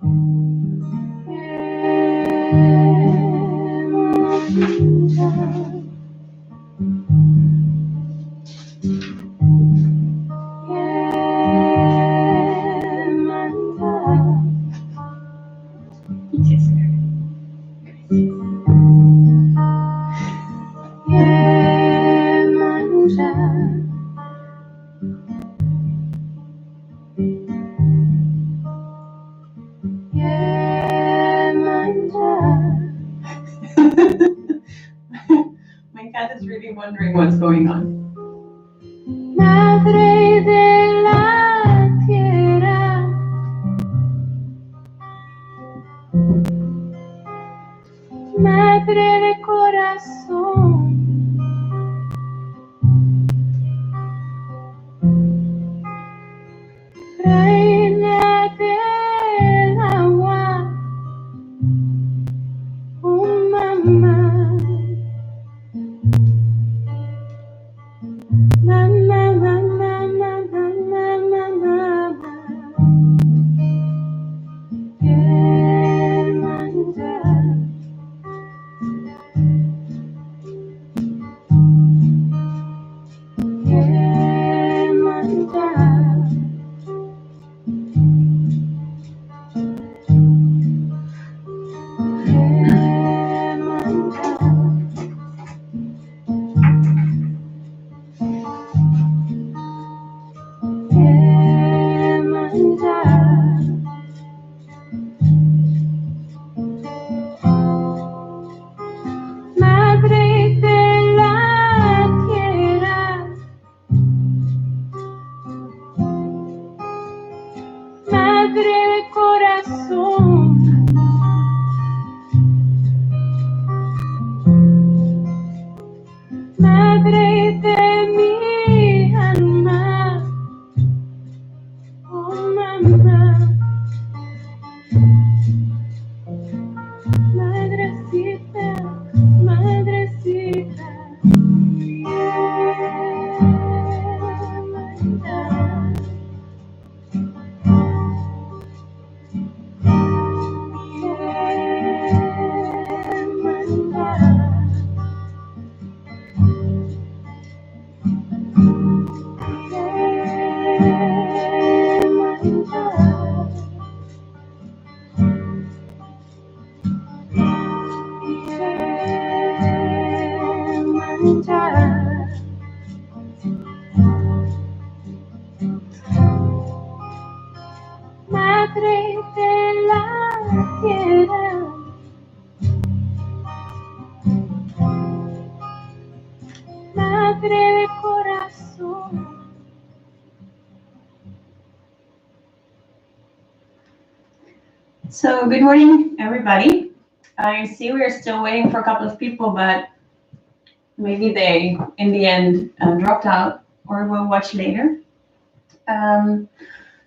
My cat is really wondering what's going on. Madre de la tierra, Madre de corazón, Reina del agua, oh mamá, mamá, mamá, mamá, mamá, mamá, hermandad. Madre de la tierra, Madre de corazón, Madre de mi alma, oh mamá, madrecita, madrecita, Madre de la tierra, Madre de corazón. So good morning, everybody. I see we're still waiting for a couple of people, but maybe they, in the end, dropped out, or we'll watch later.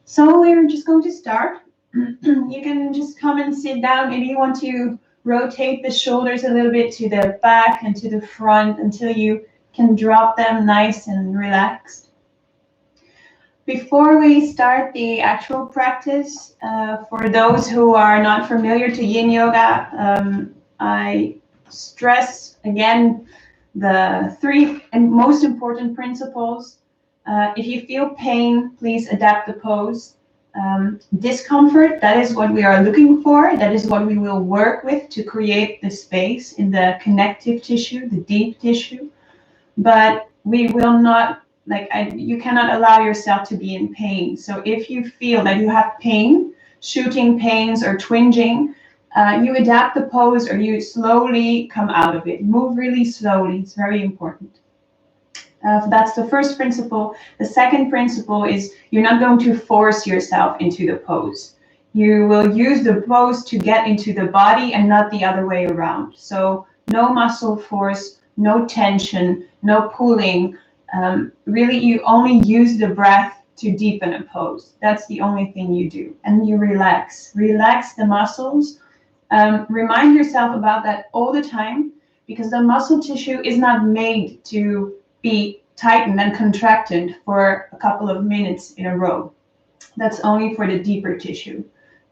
So we're just going to start. You can just come and sit down. Maybe you want to rotate the shoulders a little bit to the back and to the front until you can drop them nice and relaxed. Before we start the actual practice, for those who are not familiar to Yin Yoga, I stress again the three most important principles. If you feel pain, please adapt the pose. Discomfort, that is what we are looking for. That is what we will work with to create the space in the connective tissue, the deep tissue. But we will not, you cannot allow yourself to be in pain. So if you feel that you have pain, shooting pains or twinging, you adapt the pose or you slowly come out of it. Move really slowly. It's very important. That's the first principle. The second principle is you're not going to force yourself into the pose. You will use the pose to get into the body and not the other way around. So no muscle force, no tension, no pulling. Really, you only use the breath to deepen a pose. That's the only thing you do. And you relax. Relax the muscles. Remind yourself about that all the time, because the muscle tissue is not made to be tightened and contracted for a couple of minutes in a row. That's only for the deeper tissue.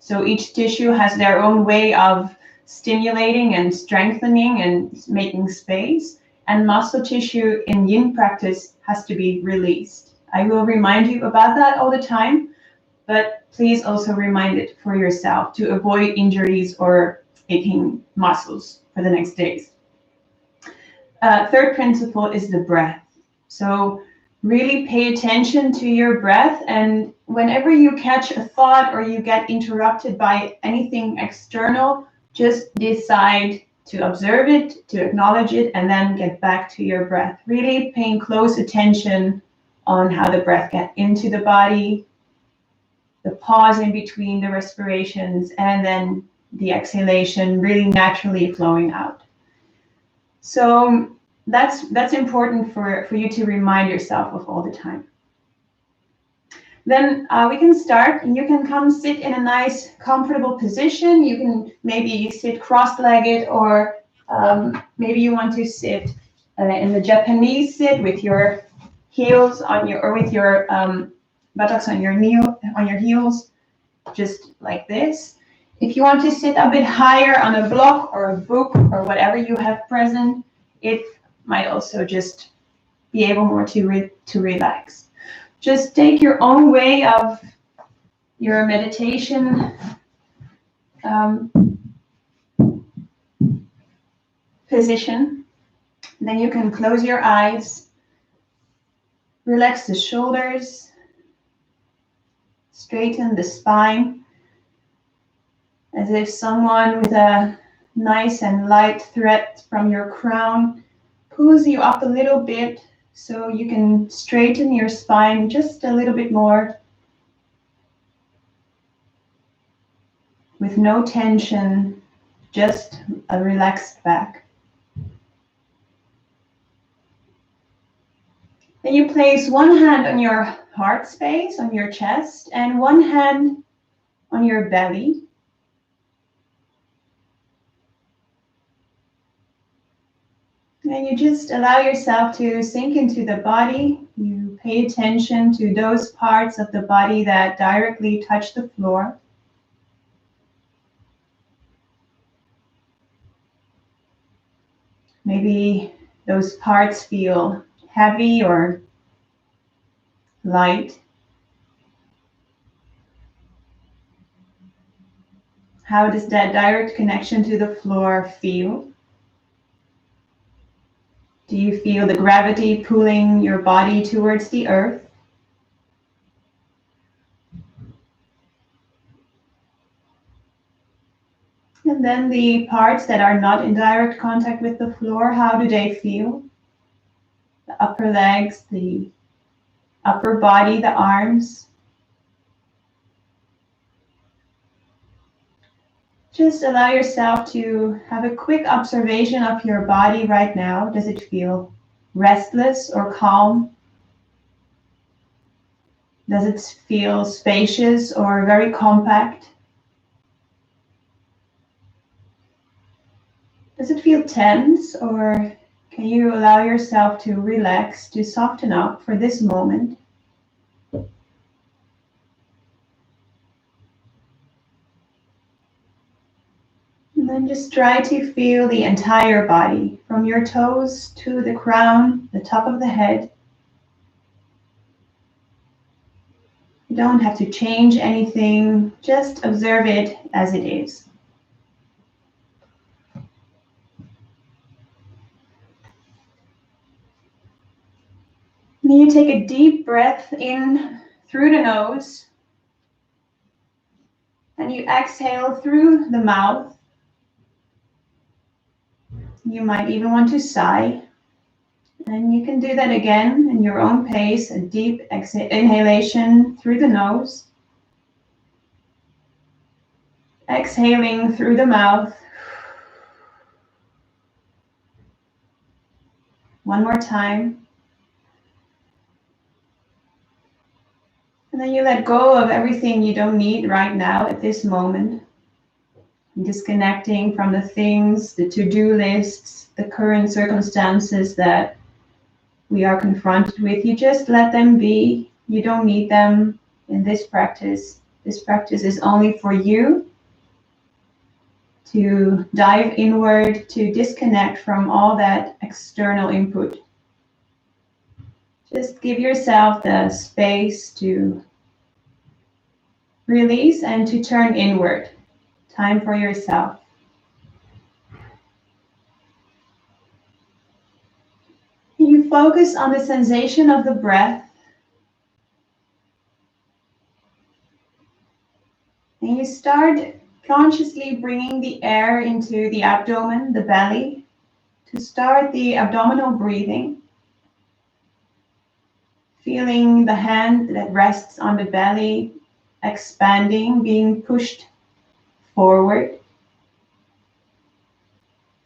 So each tissue has their own way of stimulating and strengthening and making space. And muscle tissue in Yin practice has to be released. I will remind you about that all the time, but please also remind it for yourself to avoid injuries or aching muscles for the next days. Third principle is the breath. So really pay attention to your breath, and whenever you catch a thought or you get interrupted by anything external, just decide to observe it, to acknowledge it, and then get back to your breath. Really paying close attention on how the breath gets into the body, the pause in between the respirations, and then the exhalation really naturally flowing out. So that's important for you to remind yourself of all the time. Then we can start, and you can come sit in a nice comfortable position. You can maybe sit cross-legged, or maybe you want to sit in the Japanese sit with your heels on your, or with your buttocks on your heels, just like this. If you want to sit a bit higher on a block or a book or whatever you have present, it might also just be able more to relax. Just take your own way of your meditation position. Then you can close your eyes, relax the shoulders, straighten the spine, as if someone with a nice and light thread from your crown pulls you up a little bit, so you can straighten your spine just a little bit more with no tension, just a relaxed back. Then you place one hand on your heart space, on your chest, and one hand on your belly. And you just allow yourself to sink into the body. You pay attention to those parts of the body that directly touch the floor. Maybe those parts feel heavy or light. How does that direct connection to the floor feel? Do you feel the gravity pulling your body towards the earth? And then the parts that are not in direct contact with the floor, how do they feel? The upper legs, the upper body, the arms. Just allow yourself to have a quick observation of your body right now. Does it feel restless or calm? Does it feel spacious or very compact? Does it feel tense, or can you allow yourself to relax, to soften up for this moment? And then just try to feel the entire body, from your toes to the crown, the top of the head. You don't have to change anything, just observe it as it is. Then you take a deep breath in through the nose, and you exhale through the mouth. You might even want to sigh, and you can do that again in your own pace, a deep inhalation through the nose, exhaling through the mouth. One more time. And then you let go of everything you don't need right now at this moment. Disconnecting from the things, the to-do lists, the current circumstances that we are confronted with. You just let them be. You don't need them in this practice. This practice is only for you to dive inward, to disconnect from all that external input. Just give yourself the space to release and to turn inward. Time for yourself. You focus on the sensation of the breath. And you start consciously bringing the air into the abdomen, the belly, to start the abdominal breathing. Feeling the hand that rests on the belly expanding, being pushed forward.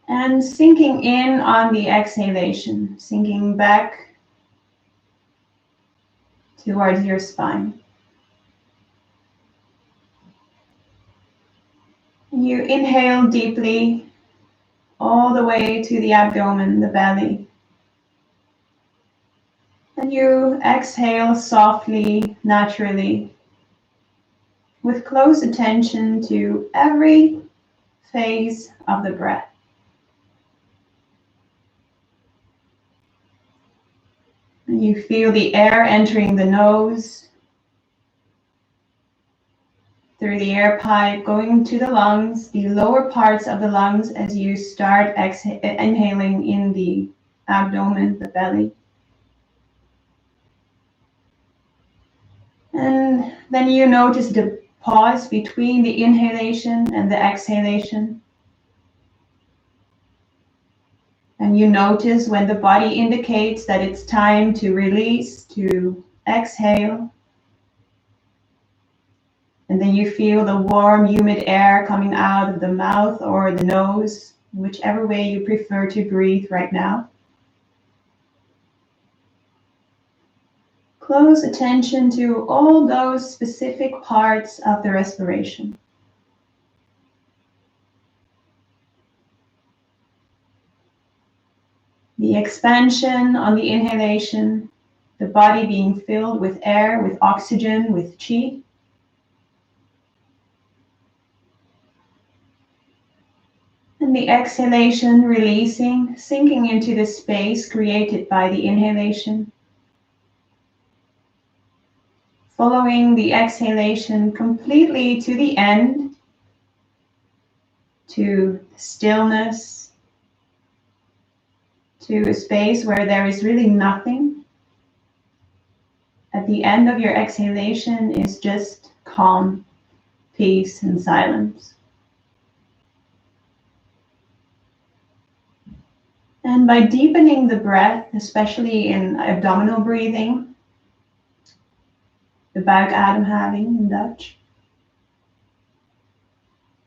And sinking in on the exhalation, sinking back towards your spine. You inhale deeply all the way to the abdomen, the belly. And you exhale softly, naturally, with close attention to every phase of the breath. And you feel the air entering the nose, through the air pipe, going to the lungs, the lower parts of the lungs as you start inhaling in the abdomen, the belly. And then you notice the pause between the inhalation and the exhalation. And you notice when the body indicates that it's time to release, to exhale. And then you feel the warm, humid air coming out of the mouth or the nose, whichever way you prefer to breathe right now. Close attention to all those specific parts of the respiration. The expansion on the inhalation, the body being filled with air, with oxygen, with chi. And the exhalation, releasing, sinking into the space created by the inhalation. Following the exhalation completely to the end, to stillness, to a space where there is really nothing. At the end of your exhalation is just calm, peace, and silence. And by deepening the breath, especially in abdominal breathing, the buikademhaling in Dutch,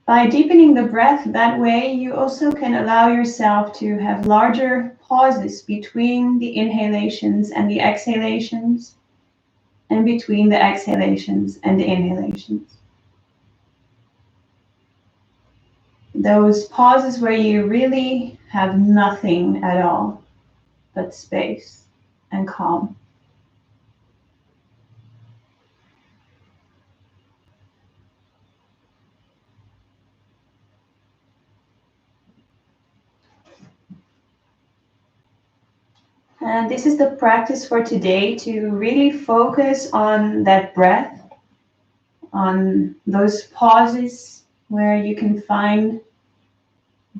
by deepening the breath that way, you also can allow yourself to have larger pauses between the inhalations and the exhalations, and between the exhalations and the inhalations. Those pauses where you really have nothing at all but space and calm. And this is the practice for today, to really focus on that breath, on those pauses where you can find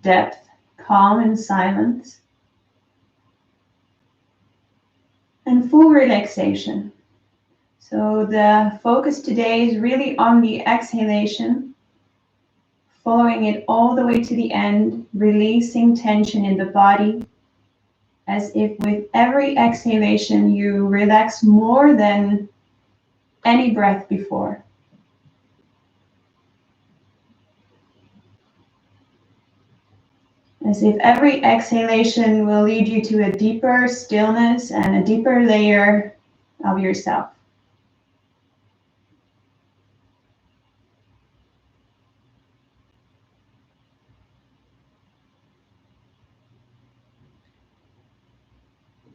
depth, calm, and silence, and full relaxation. So the focus today is really on the exhalation, following it all the way to the end, releasing tension in the body, as if with every exhalation you relax more than any breath before. As if every exhalation will lead you to a deeper stillness and a deeper layer of yourself.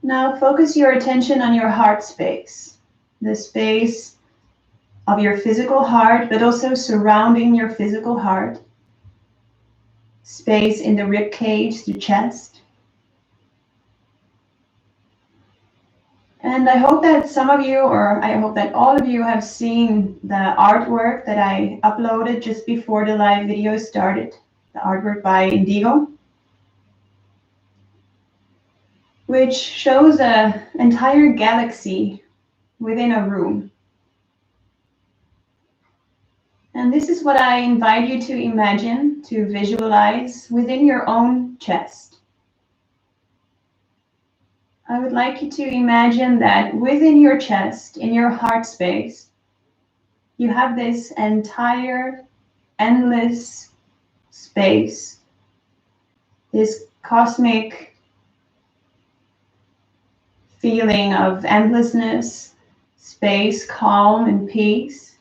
Now focus your attention on your heart space, the space of your physical heart, but also surrounding your physical heart. Space in the rib cage, the chest. And I hope that some of you, or I hope that all of you, have seen the artwork that I uploaded just before the live video started, the artwork by Indigo, which shows an entire galaxy within a room. And this is what I invite you to imagine, to visualize within your own chest. I would like you to imagine that within your chest, in your heart space, you have this entire endless space, this cosmic feeling of endlessness, space, calm, and peace,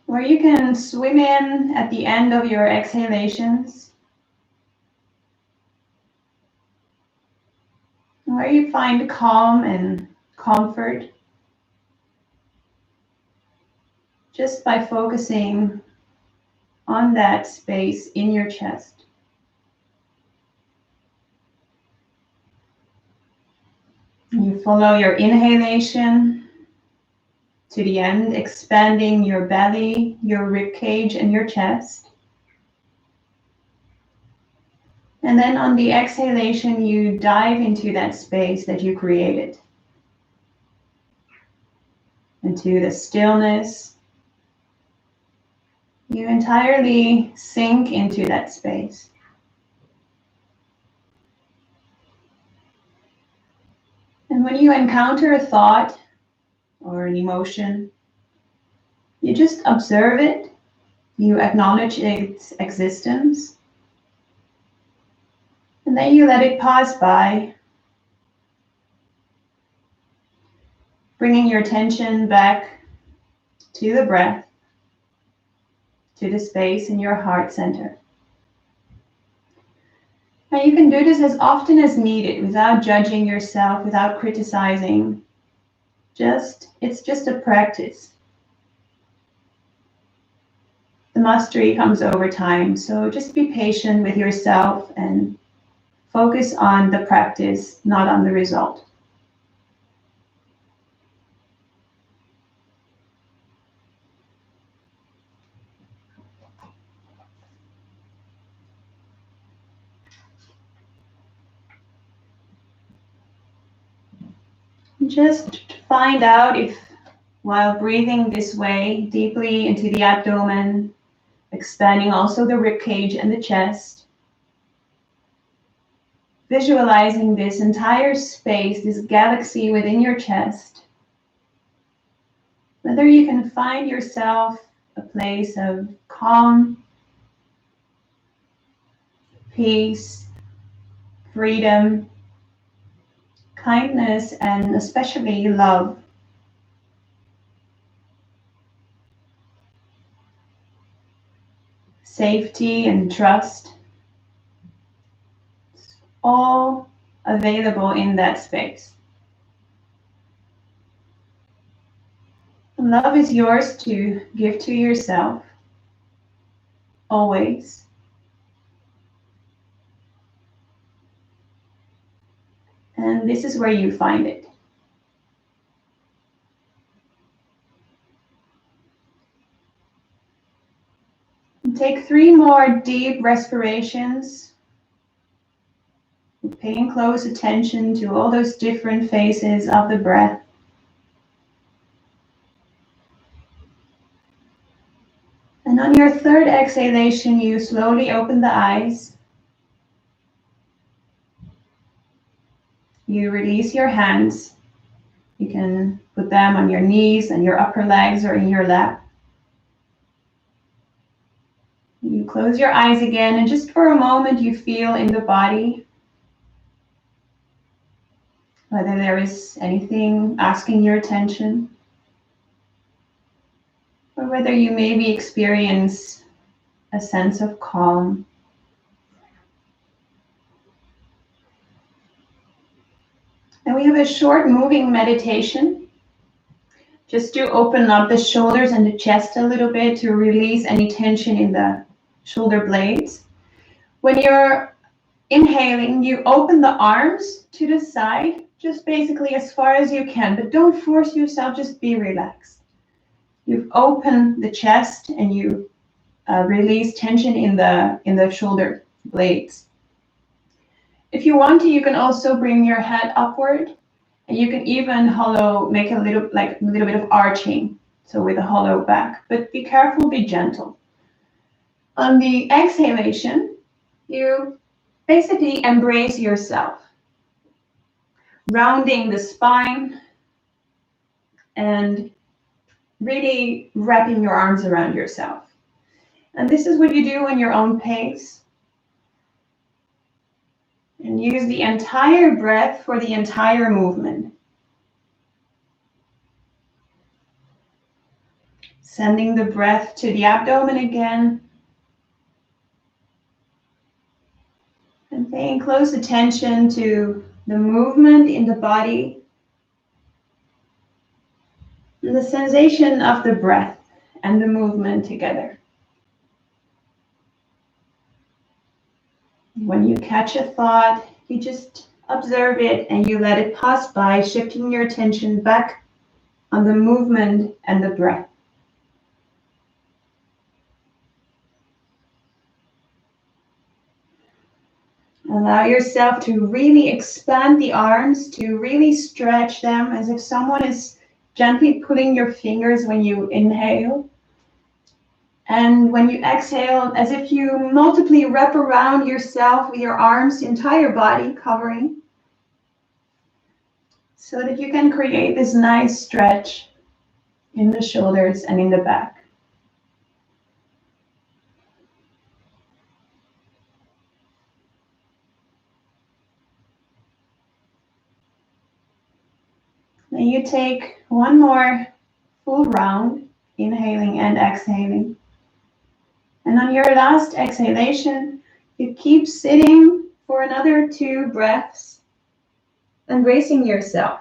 where you can swim in at the end of your exhalations, where you find calm and comfort just by focusing on that space in your chest. You follow your inhalation to the end, expanding your belly, your rib cage, and your chest. And then on the exhalation, you dive into that space that you created, into the stillness. You entirely sink into that space. And when you encounter a thought or an emotion, you just observe it, you acknowledge its existence, and then you let it pass by, bringing your attention back to the breath, to the space in your heart center. And you can do this as often as needed without judging yourself, without criticizing. It's just a practice. The mastery comes over time, so just be patient with yourself and focus on the practice, not on the result. Just find out if, while breathing this way, deeply into the abdomen, expanding also the rib cage and the chest, visualizing this entire space, this galaxy within your chest, whether you can find yourself a place of calm, peace, freedom, kindness, and especially love. Safety and trust, all available in that space. Love is yours to give to yourself, always. And this is where you find it. And take 3 more deep respirations, paying close attention to all those different phases of the breath. And on your 3rd exhalation, you slowly open the eyes. You release your hands. You can put them on your knees and your upper legs or in your lap. You close your eyes again, and just for a moment you feel in the body whether there is anything asking your attention, or whether you maybe experience a sense of calm. And we have a short moving meditation just to open up the shoulders and the chest a little bit to release any tension in the shoulder blades. When you're inhaling, you open the arms to the side, just basically as far as you can, but don't force yourself, just be relaxed. You've opened the chest and you release tension in the shoulder blades. If you want to, you can also bring your head upward, and you can even make a little bit of arching, so with a hollow back. But be careful, be gentle. On the exhalation, you basically embrace yourself, rounding the spine and really wrapping your arms around yourself. And this is what you do on your own pace. And use the entire breath for the entire movement. Sending the breath to the abdomen again. And paying close attention to the movement in the body. And the sensation of the breath and the movement together. When you catch a thought, you just observe it and you let it pass by, shifting your attention back on the movement and the breath. Allow yourself to really expand the arms, to really stretch them as if someone is gently pulling your fingers when you inhale. And when you exhale, as if you multiply wrap around yourself with your arms, the entire body covering, so that you can create this nice stretch in the shoulders and in the back. Then you take one more full round, inhaling and exhaling. And on your last exhalation, you keep sitting for another 2 breaths, embracing yourself.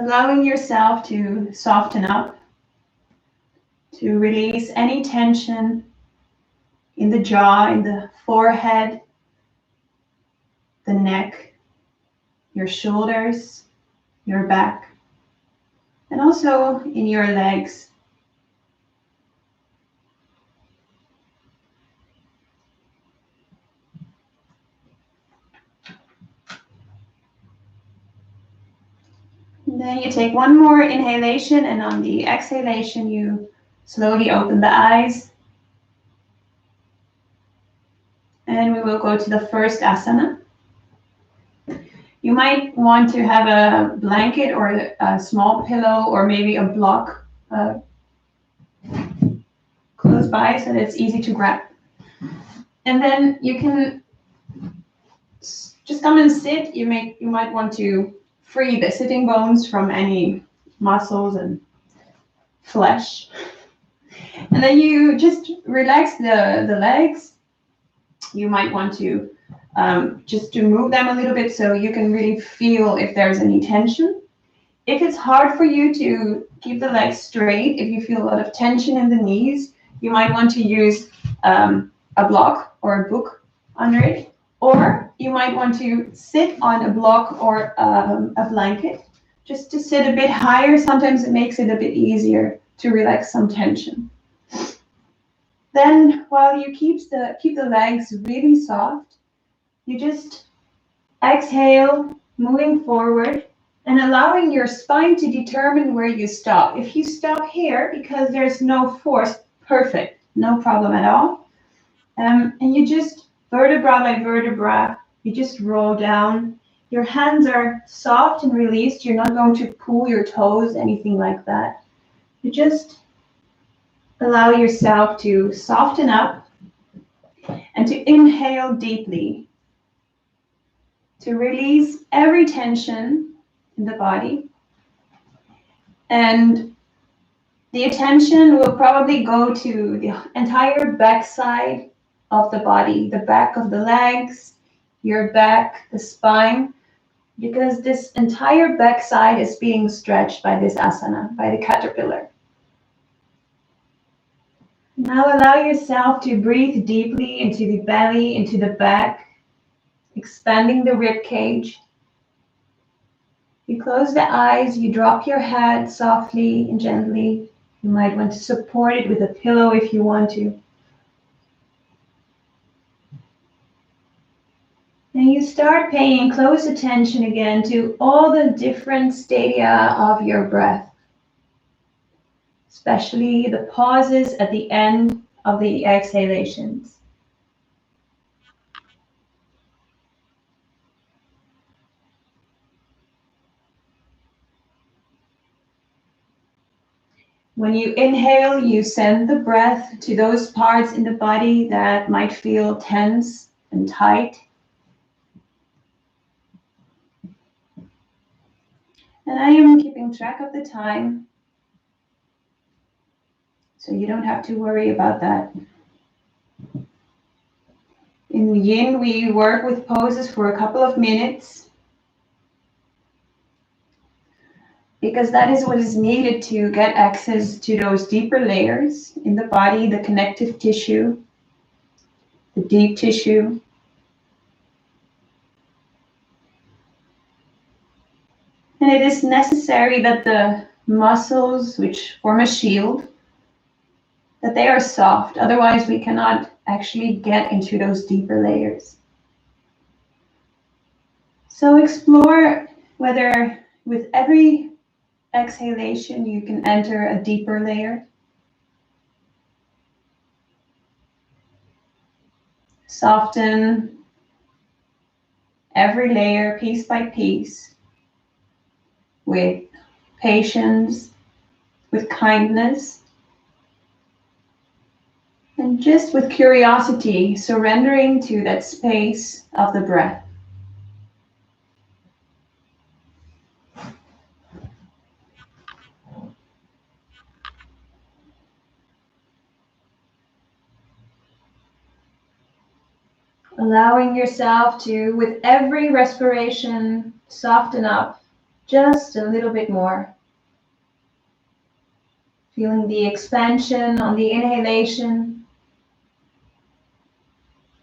Allowing yourself to soften up, to release any tension in the jaw, in the forehead, the neck, your shoulders, your back, and also in your legs. And then you take one more inhalation, and on the exhalation, you slowly open the eyes. And we will go to the first asana. You might want to have a blanket or a small pillow or maybe a block close by so that it's easy to grab. And then you can just come and sit. You might want to free the sitting bones from any muscles and flesh. And then you just relax the legs. You might want to just to move them a little bit so you can really feel if there's any tension. If it's hard for you to keep the legs straight, if you feel a lot of tension in the knees, you might want to use a block or a book under it. Or you might want to sit on a block or a blanket, just to sit a bit higher. Sometimes it makes it a bit easier to relax some tension. Then while you keep the legs really soft, you just exhale, moving forward and allowing your spine to determine where you stop. If you stop here because there's no force, perfect, no problem at all. And you just vertebra by vertebra, you just roll down. Your hands are soft and released. You're not going to pull your toes, anything like that. You just allow yourself to soften up and to inhale deeply, to release every tension in the body. And the attention will probably go to the entire back side of the body, the back of the legs, your back, the spine. because this entire backside is being stretched by this asana, by the caterpillar. Now allow yourself to breathe deeply into the belly, into the back, expanding the rib cage. You close the eyes, you drop your head softly and gently. You might want to support it with a pillow if you want to. And you start paying close attention again to all the different stadia of your breath, especially the pauses at the end of the exhalations. When you inhale, you send the breath to those parts in the body that might feel tense and tight. And I am keeping track of the time, so you don't have to worry about that. In Yin, we work with poses for a couple of minutes, because that is what is needed to get access to those deeper layers in the body, the connective tissue, the deep tissue. And it is necessary that the muscles, which form a shield, that they are soft. Otherwise, we cannot actually get into those deeper layers. So explore whether with every exhalation you can enter a deeper layer. Soften every layer piece by piece with patience, with kindness, and just with curiosity, surrendering to that space of the breath. Allowing yourself to, with every respiration, soften up just a little bit more. Feeling the expansion on the inhalation.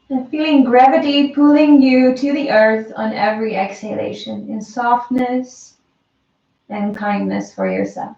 And feeling gravity pulling you to the earth on every exhalation in softness and kindness for yourself.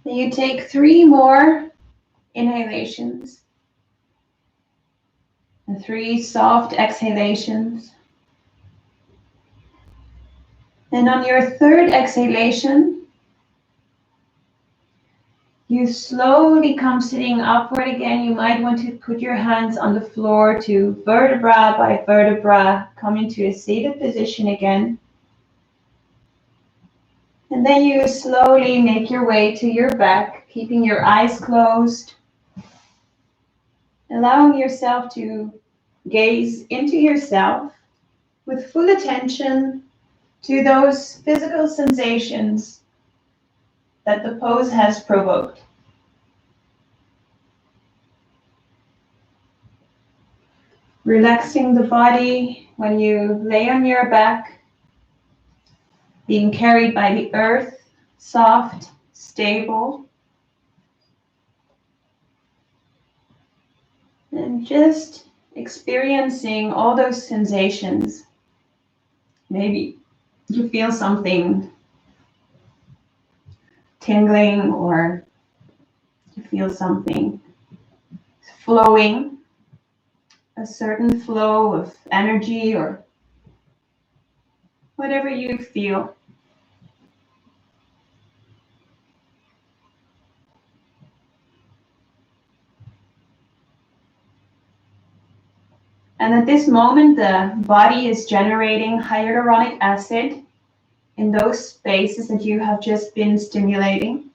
Then you take 3 more inhalations and 3 soft exhalations. And on your 3rd exhalation, you slowly come sitting upward again. You might want to put your hands on the floor to vertebra by vertebra, come into a seated position again. And then you slowly make your way to your back, keeping your eyes closed, allowing yourself to gaze into yourself with full attention to those physical sensations that the pose has provoked. Relaxing the body when you lay on your back, being carried by the earth, soft, stable. And just experiencing all those sensations. Maybe you feel something tingling, or you feel something flowing, a certain flow of energy, or whatever you feel. And at this moment, the body is generating hyaluronic acid in those spaces that you have just been stimulating.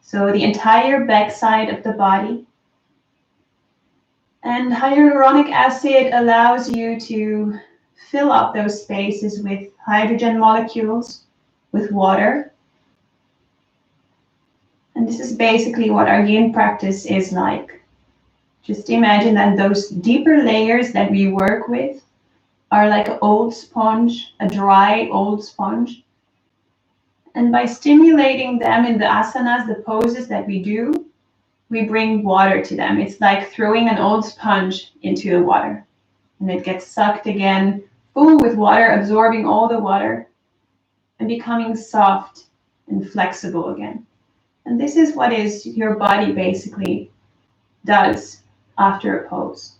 So the entire backside of the body. And hyaluronic acid allows you to fill up those spaces with hydrogen molecules, with water. And this is basically what our yin practice is like. Just imagine that those deeper layers that we work with are like an old sponge, a dry old sponge. And by stimulating them in the asanas, the poses that we do, we bring water to them. It's like throwing an old sponge into the water. And it gets sucked again, full with water, absorbing all the water and becoming soft and flexible again. And this is what your body basically does after a pose.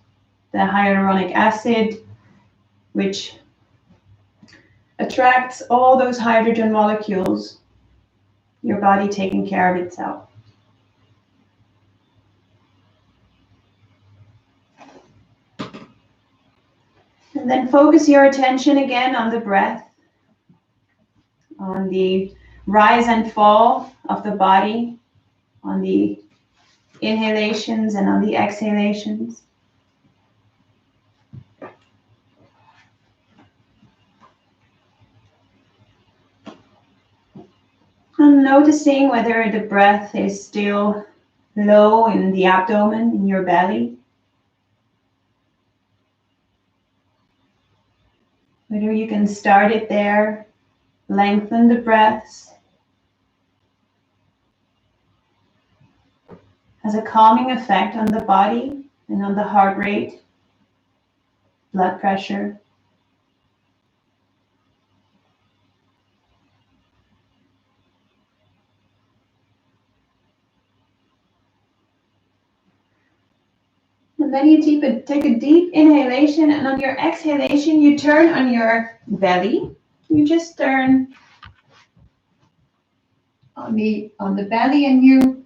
The hyaluronic acid, which attracts all those hydrogen molecules, your body taking care of itself. And then focus your attention again on the breath, on the rise and fall of the body, on the inhalations and on the exhalations. And noticing whether the breath is still low in the abdomen, in your belly. Whether you can start it there, lengthen the breaths. Has a calming effect on the body and on the heart rate, blood pressure. And then you take a deep inhalation, and on your exhalation, you turn on your belly. You just turn on the belly, and you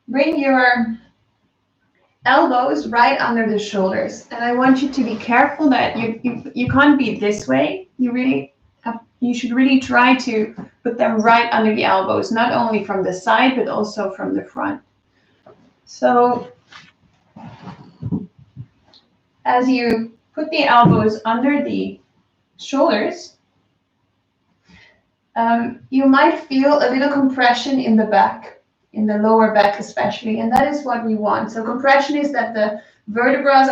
bring your elbows right under the shoulders. And I want you to be careful that you can't be this way. You should really try to put them right under the elbows, not only from the side, but also from the front. So as you put the elbows under the shoulders, you might feel a little compression in the back, in the lower back especially, and that is what we want. So compression is that the vertebrae,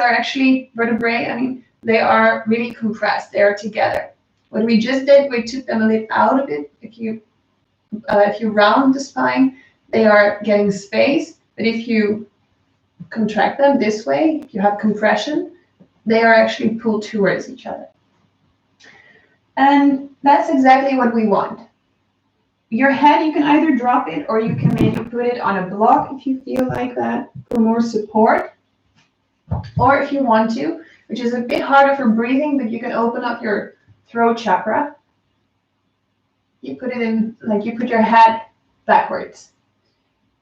they are really compressed, they are together. What we just did, we took them a little out of it. If you round the spine, they are getting space, but if you contract them this way, if you have compression, they are actually pulled towards each other. And that's exactly what we want. Your head, you can either drop it or you can maybe put it on a block if you feel like that for more support. Or if you want to, which is a bit harder for breathing, but you can open up your throat chakra. You put it in, like you put your head backwards.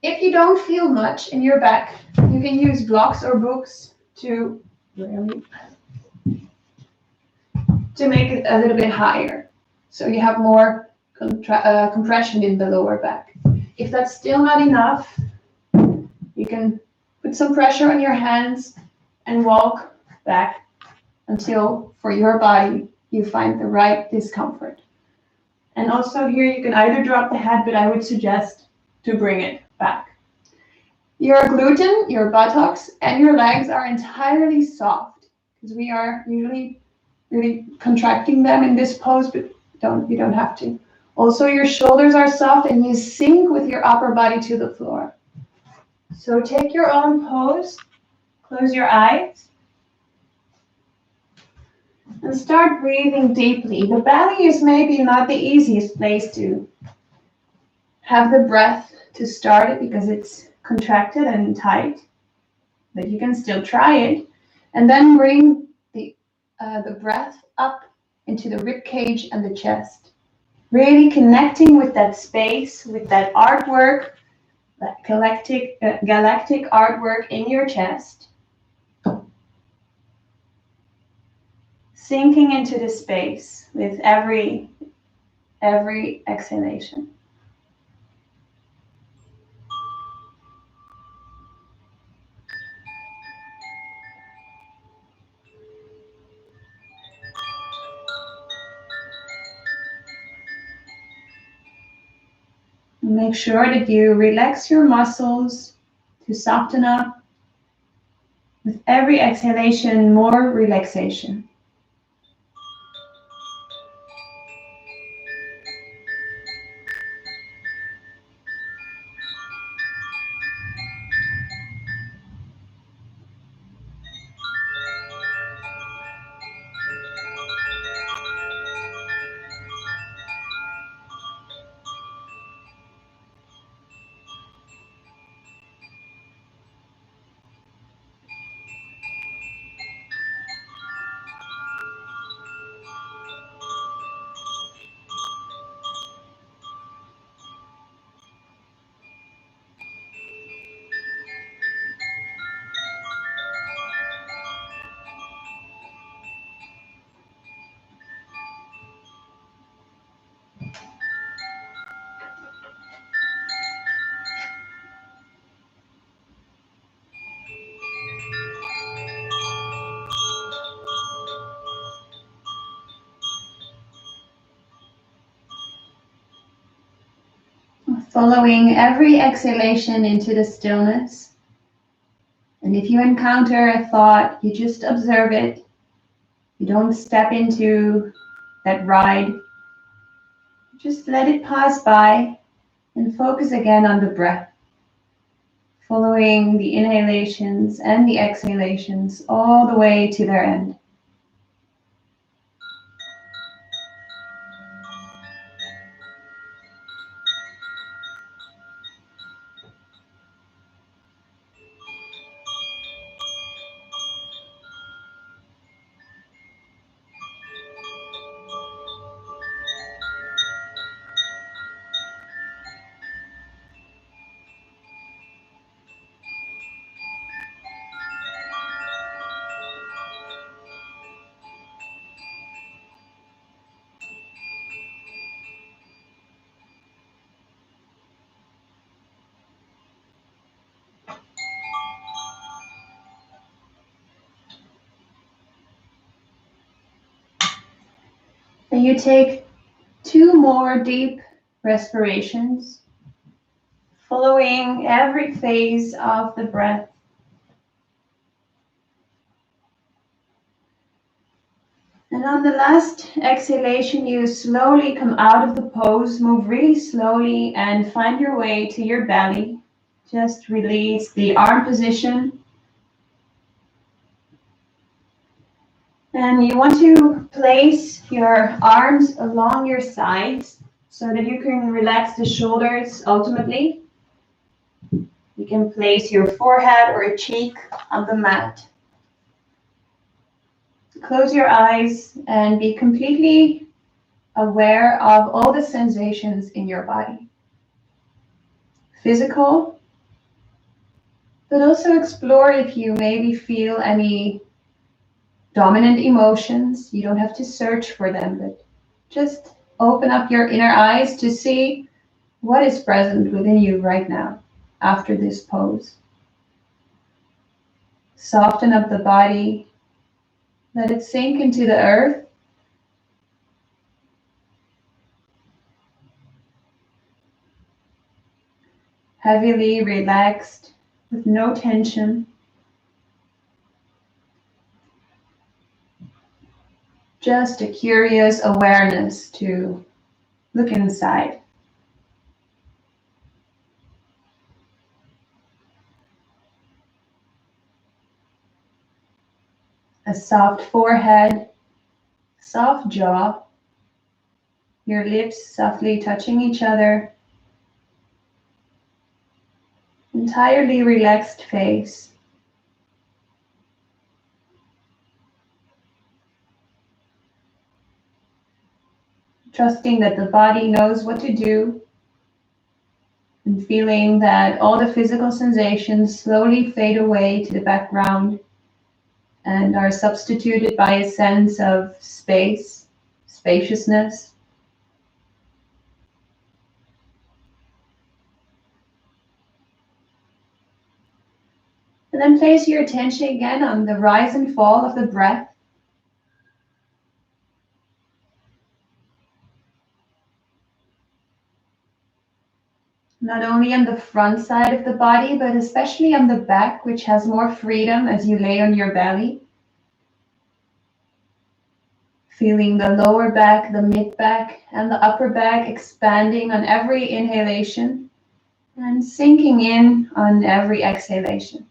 If you don't feel much in your back, you can use blocks or books to make it a little bit higher. So you have more compression in the lower back. If that's still not enough, you can put some pressure on your hands and walk back until, for your body, you find the right discomfort. And also here you can either drop the head, but I would suggest to bring it back. Your gluten, your buttocks, and your legs are entirely soft because we are usually really contracting them in this pose, but you don't have to. Also, your shoulders are soft and you sink with your upper body to the floor. So take your own pose, close your eyes, and start breathing deeply. The belly is maybe not the easiest place to have the breath to start it because it's contracted and tight, but you can still try it. And then bring the breath up into the rib cage and the chest. Really connecting with that space, with that artwork, that galactic artwork in your chest. sinking into the space with every exhalation. Make sure that you relax your muscles to soften up. With every exhalation, more relaxation. Following every exhalation into the stillness. And if you encounter a thought, you just observe it. You don't step into that ride. Just let it pass by and focus again on the breath. Following the inhalations and the exhalations all the way to their end. And you take 2 more deep respirations, following every phase of the breath. And on the last exhalation, you slowly come out of the pose, move really slowly and find your way to your belly. Just release the arm position. And you want to place your arms along your sides so that you can relax the shoulders ultimately. You can place your forehead or a cheek on the mat. Close your eyes and be completely aware of all the sensations in your body. Physical, but also explore if you maybe feel any dominant emotions. You don't have to search for them, but just open up your inner eyes to see what is present within you right now after this pose. Soften up the body. Let it sink into the earth. Heavily relaxed with no tension. Just a curious awareness to look inside. A soft forehead, soft jaw, your lips softly touching each other. Entirely relaxed face. Trusting that the body knows what to do, and feeling that all the physical sensations slowly fade away to the background and are substituted by a sense of space, spaciousness. And then place your attention again on the rise and fall of the breath. Not only on the front side of the body, but especially on the back, which has more freedom as you lay on your belly. Feeling the lower back, the mid back, and the upper back expanding on every inhalation and sinking in on every exhalation.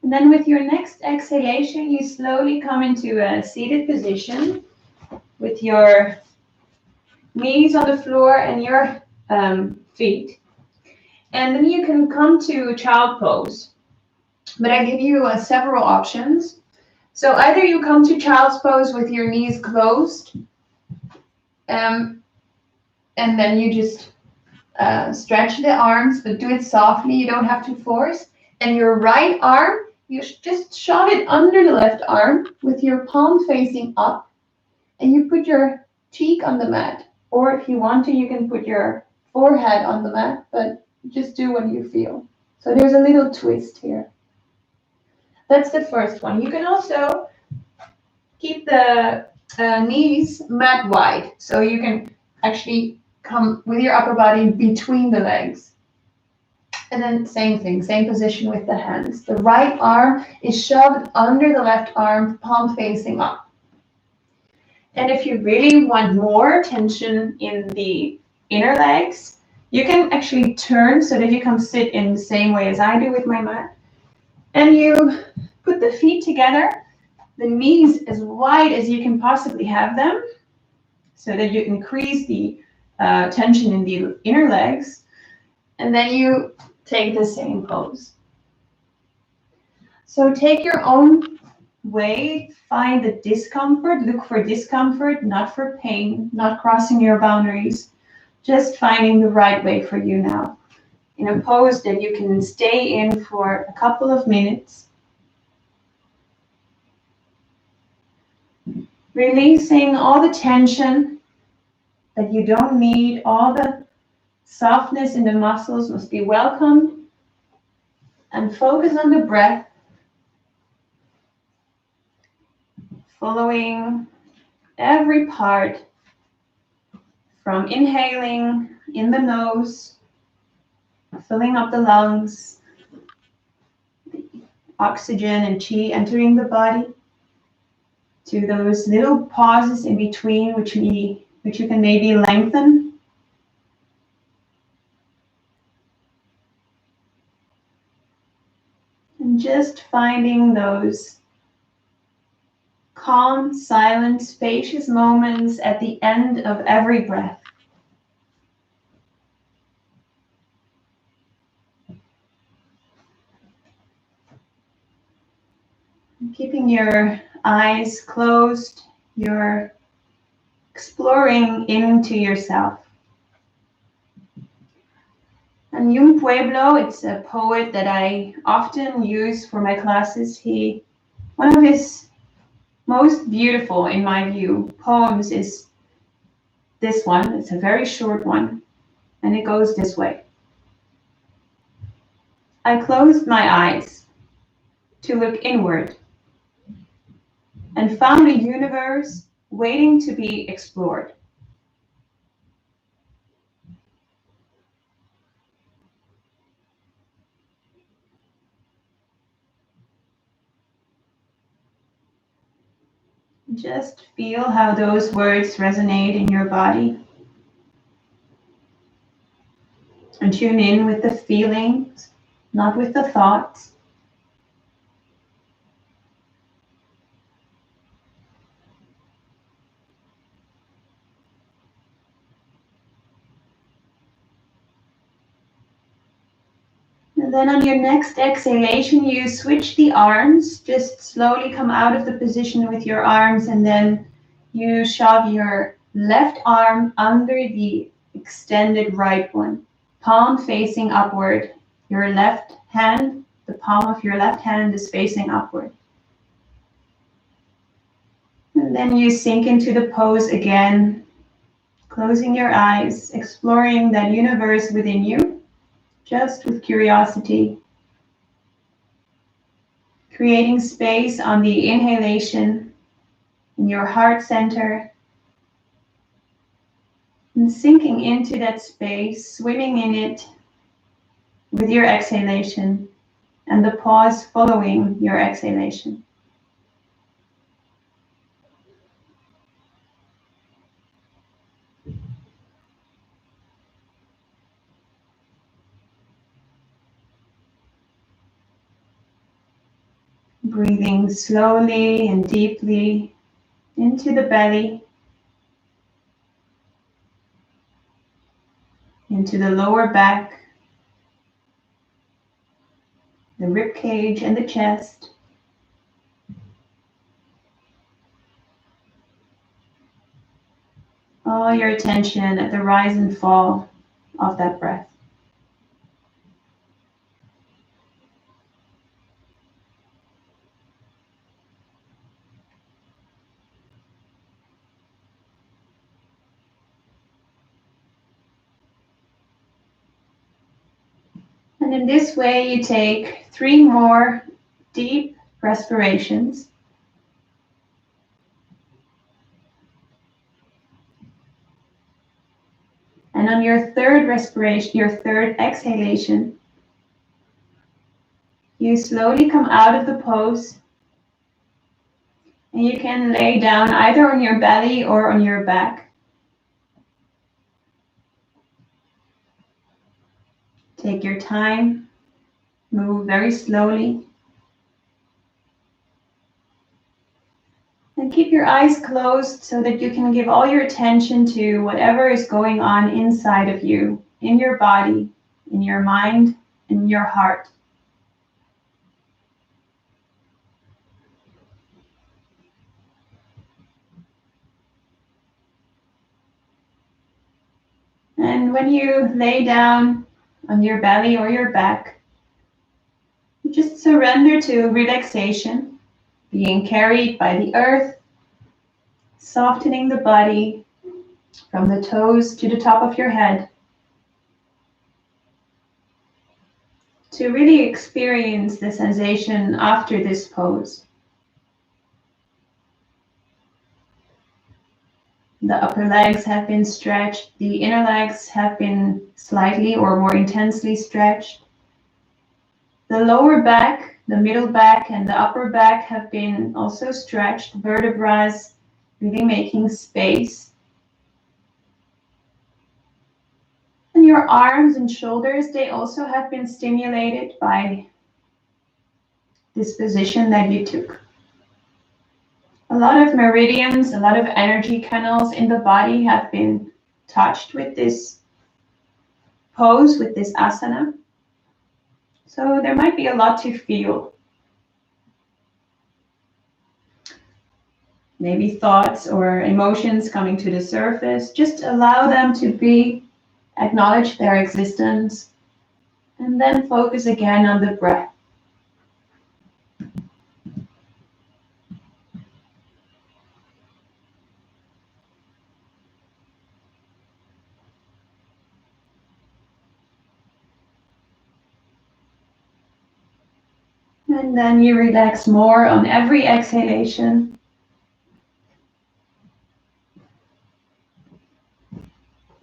And then with your next exhalation, you slowly come into a seated position with your knees on the floor and your feet. And then you can come to child pose. But I give you several options. So either you come to child's pose with your knees closed, and then you just stretch the arms, but do it softly. You don't have to force. And your right arm, you just shove it under the left arm with your palm facing up, and you put your cheek on the mat. Or if you want to, you can put your forehead on the mat, but just do what you feel. So there's a little twist here. That's the first one. You can also keep the knees mat wide, so you can actually come with your upper body between the legs. And then same thing, same position with the hands. The right arm is shoved under the left arm, palm facing up. And if you really want more tension in the inner legs, you can actually turn so that you can sit in the same way as I do with my mat. And you put the feet together, the knees as wide as you can possibly have them, so that you increase the tension in the inner legs. And then you take the same pose. So take your own way, find the discomfort, look for discomfort, not for pain, not crossing your boundaries, just finding the right way for you now. In a pose that you can stay in for a couple of minutes. Releasing all the tension that you don't need, all the softness in the muscles must be welcomed. And focus on the breath. Following every part from inhaling in the nose, filling up the lungs, the oxygen and chi entering the body, to those little pauses in between which you can maybe lengthen. And just finding those calm, silent, spacious moments at the end of every breath. Keeping your eyes closed, you're exploring into yourself. And Yung Pueblo, it's a poet that I often use for my classes. One of his most beautiful, in my view, poems is this one. It's a very short one, and it goes this way. I closed my eyes to look inward and found a universe waiting to be explored. Just feel how those words resonate in your body. And tune in with the feelings, not with the thoughts. And then on your next exhalation, you switch the arms. Just slowly come out of the position with your arms, and then you shove your left arm under the extended right one. palm facing upward. Your left hand, the palm of your left hand is facing upward. And then you sink into the pose again, closing your eyes, exploring that universe within you, just with curiosity. Creating space on the inhalation in your heart center. And sinking into that space, swimming in it with your exhalation and the pause following your exhalation. Breathing slowly and deeply into the belly, into the lower back, the rib cage and the chest. All your attention at the rise and fall of that breath. And in this way, you take 3 more deep respirations. And on your third respiration, your third exhalation, you slowly come out of the pose. And you can lay down either on your belly or on your back. Take your time, move very slowly. And keep your eyes closed so that you can give all your attention to whatever is going on inside of you, in your body, in your mind, in your heart. And when you lay down on your belly or your back, you just surrender to relaxation, being carried by the earth, softening the body from the toes to the top of your head, to really experience the sensation after this pose. The upper legs have been stretched, the inner legs have been slightly or more intensely stretched. The lower back, the middle back, and the upper back have been also stretched, vertebrae really making space. And your arms and shoulders, they also have been stimulated by this position that you took. A lot of meridians, a lot of energy canals in the body have been touched with this pose, with this asana. So there might be a lot to feel. Maybe thoughts or emotions coming to the surface. Just allow them to be, acknowledge their existence, and then focus again on the breath. And then you relax more on every exhalation.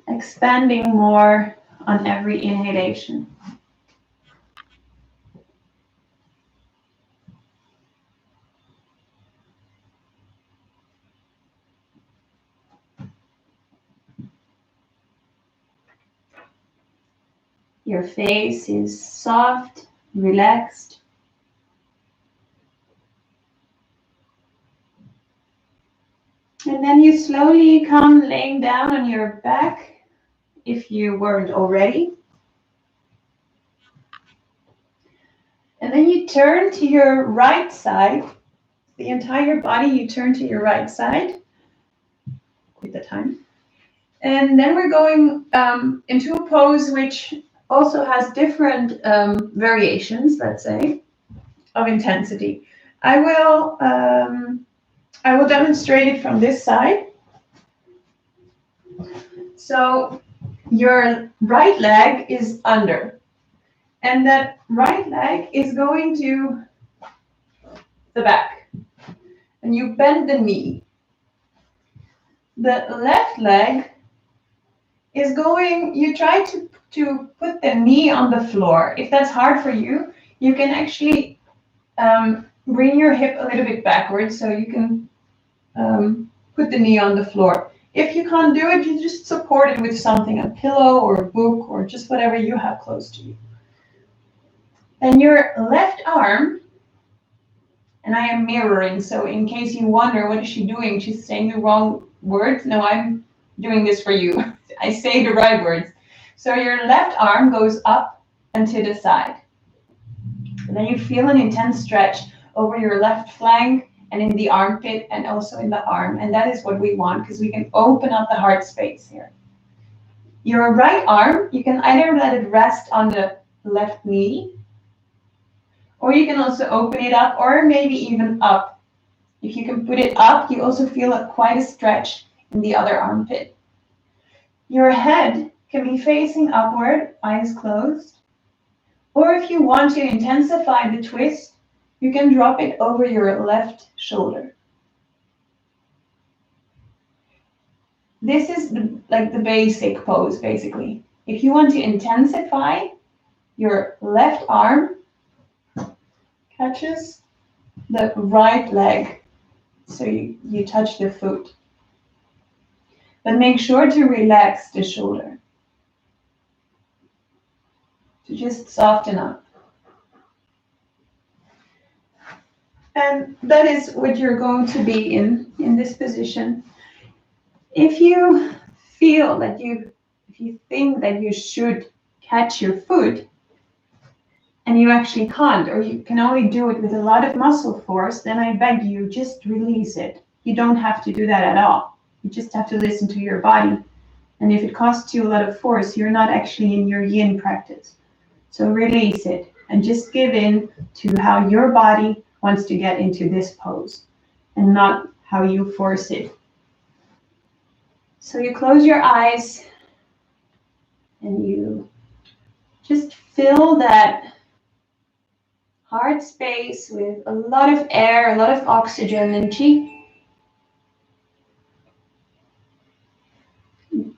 Expanding more on every inhalation. Your face is soft, relaxed. And then you slowly come laying down on your back, if you weren't already. And then you turn to your right side. The entire body, you turn to your right side. Quit the time. And then we're going into a pose which also has different variations, let's say, of intensity. I will demonstrate it from this side. So your right leg is under, and that right leg is going to the back, and you bend the knee. The left leg is going, you try to put the knee on the floor. If that's hard for you, you can actually bring your hip a little bit backwards so you can put the knee on the floor. If you can't do it, you just support it with something, a pillow or a book or just whatever you have close to you. And your left arm, and I am mirroring, so in case you wonder, what is she doing? She's saying the wrong words. No, I'm doing this for you. I say the right words. So your left arm goes up and to the side. And then you feel an intense stretch over your left flank and in the armpit and also in the arm. And that is what we want, because we can open up the heart space here. Your right arm, you can either let it rest on the left knee, or you can also open it up, or maybe even up. If you can put it up, you also feel quite a stretch in the other armpit. Your head can be facing upward, eyes closed. Or if you want to intensify the twist, you can drop it over your left shoulder. This is like the basic pose, basically. If you want to intensify, your left arm catches the right leg, so you touch the foot. But make sure to relax the shoulder, to just soften up. And that is what you're going to be in this position. If you feel that if you think that you should catch your foot, and you actually can't, or you can only do it with a lot of muscle force, then I beg you, just release it. You don't have to do that at all. You just have to listen to your body. And if it costs you a lot of force, you're not actually in your yin practice. So release it and just give in to how your body wants to get into this pose and not how you force it. So you close your eyes and you just fill that heart space with a lot of air, a lot of oxygen and chi.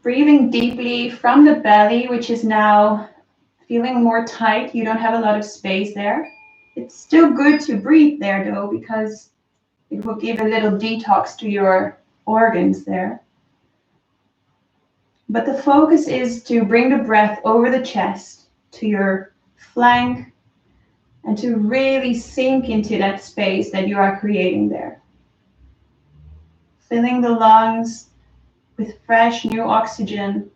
Breathing deeply from the belly, which is now feeling more tight. You don't have a lot of space there. It's still good to breathe there though, because it will give a little detox to your organs there. But the focus is to bring the breath over the chest to your flank and to really sink into that space that you are creating there. Filling the lungs with fresh new oxygen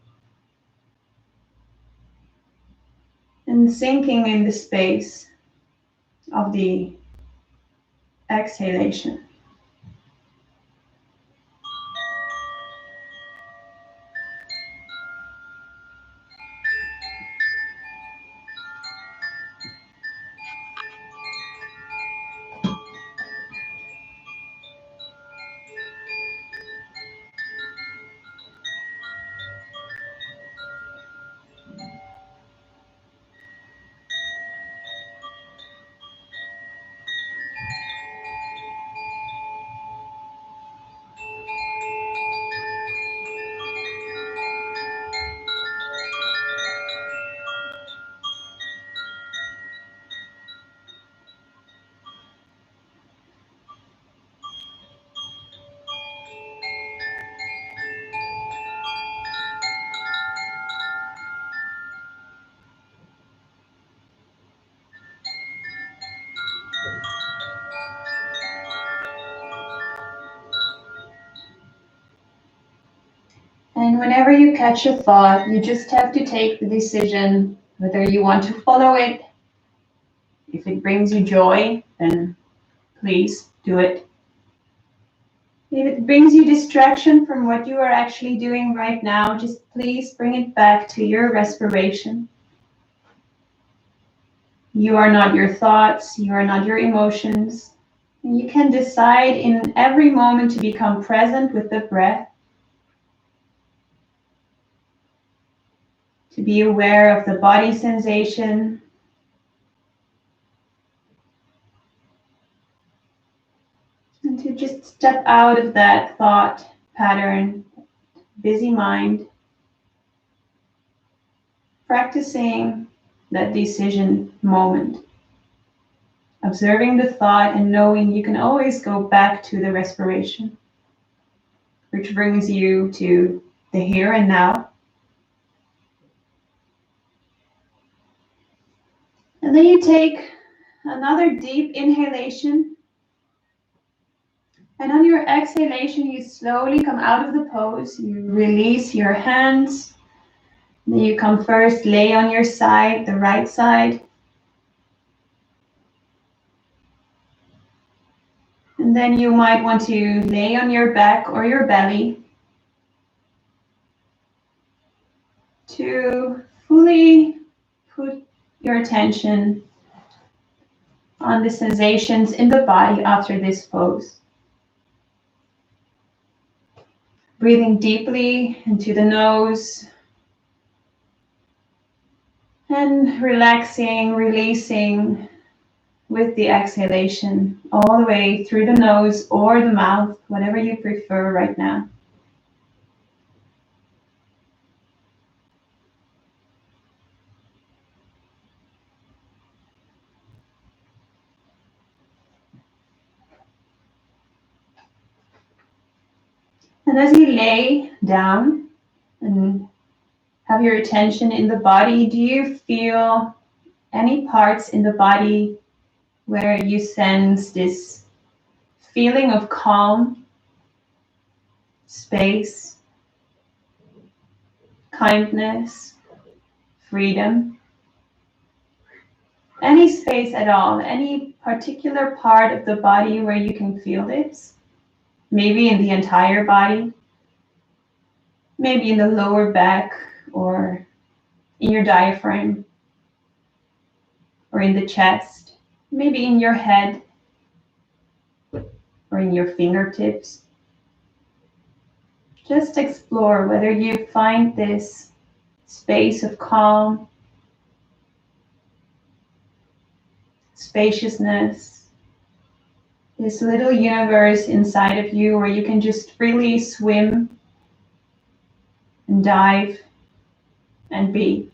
and sinking in the space of the exhalation. And whenever you catch a thought, you just have to take the decision whether you want to follow it. If it brings you joy, then please do it. If it brings you distraction from what you are actually doing right now, just please bring it back to your respiration. You are not your thoughts, you are not your emotions. And you can decide in every moment to become present with the breath, to be aware of the body sensation, and to just step out of that thought pattern, busy mind, practicing that decision moment. Observing the thought and knowing you can always go back to the respiration, which brings you to the here and now. And then you take another deep inhalation. And on your exhalation, you slowly come out of the pose. You release your hands. Then you come first, lay on your side, the right side. And then you might want to lay on your back or your belly to fully put your attention on the sensations in the body after this pose. Breathing deeply into the nose and relaxing, releasing with the exhalation all the way through the nose or the mouth, whatever you prefer right now. And as you lay down and have your attention in the body, do you feel any parts in the body where you sense this feeling of calm, space, kindness, freedom? Any space at all, any particular part of the body where you can feel this? Maybe in the entire body, maybe in the lower back or in your diaphragm or in the chest, maybe in your head or in your fingertips. Just explore whether you find this space of calm, spaciousness, this little universe inside of you where you can just freely swim and dive and be.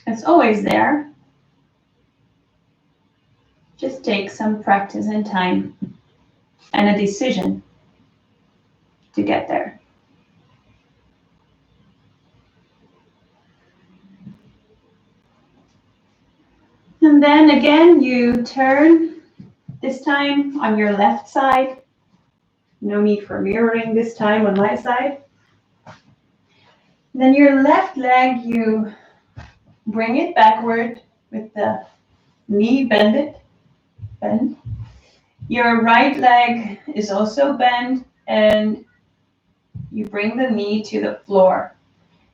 It's always there. Just take some practice and time and a decision to get there. And then again, you turn, this time on your left side. No need for mirroring this time on my side. Then your left leg, you bring it backward with the knee bend. Your right leg is also bent and you bring the knee to the floor.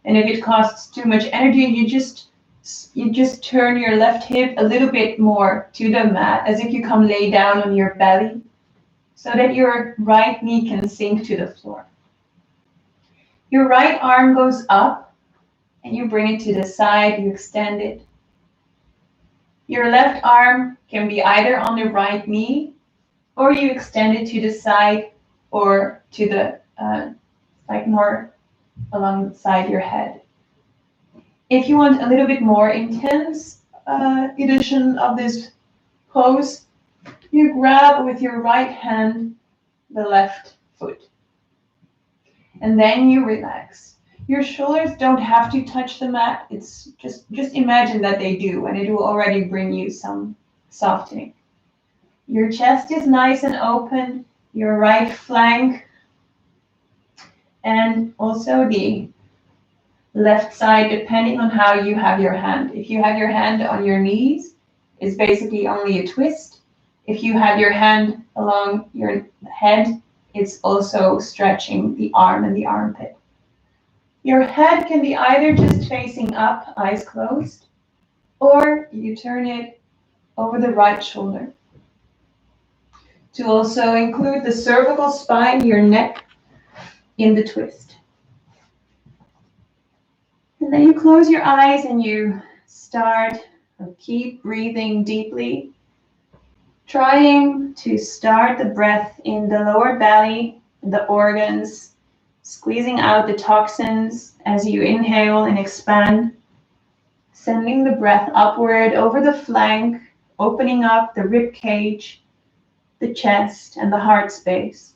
And if it costs too much energy, you just turn your left hip a little bit more to the mat, as if you come lay down on your belly, so that your right knee can sink to the floor. Your right arm goes up and you bring it to the side, you extend it. Your left arm can be either on the right knee or you extend it to the side or to the, like more alongside your head. If you want a little bit more intense edition of this pose, you grab with your right hand the left foot. And then you relax. Your shoulders don't have to touch the mat. It's just imagine that they do, and it will already bring you some softening. Your chest is nice and open, your right flank, and also the left side, depending on how you have your hand. If you have your hand on your knees, it's basically only a twist. If you have your hand along your head, it's also stretching the arm and the armpit. Your head can be either just facing up, eyes closed, or you turn it over the right shoulder. To also include the cervical spine, your neck in the twist. And then you close your eyes and you start or keep breathing deeply, trying to start the breath in the lower belly, the organs, squeezing out the toxins as you inhale and expand, sending the breath upward over the flank, opening up the rib cage, the chest, and the heart space.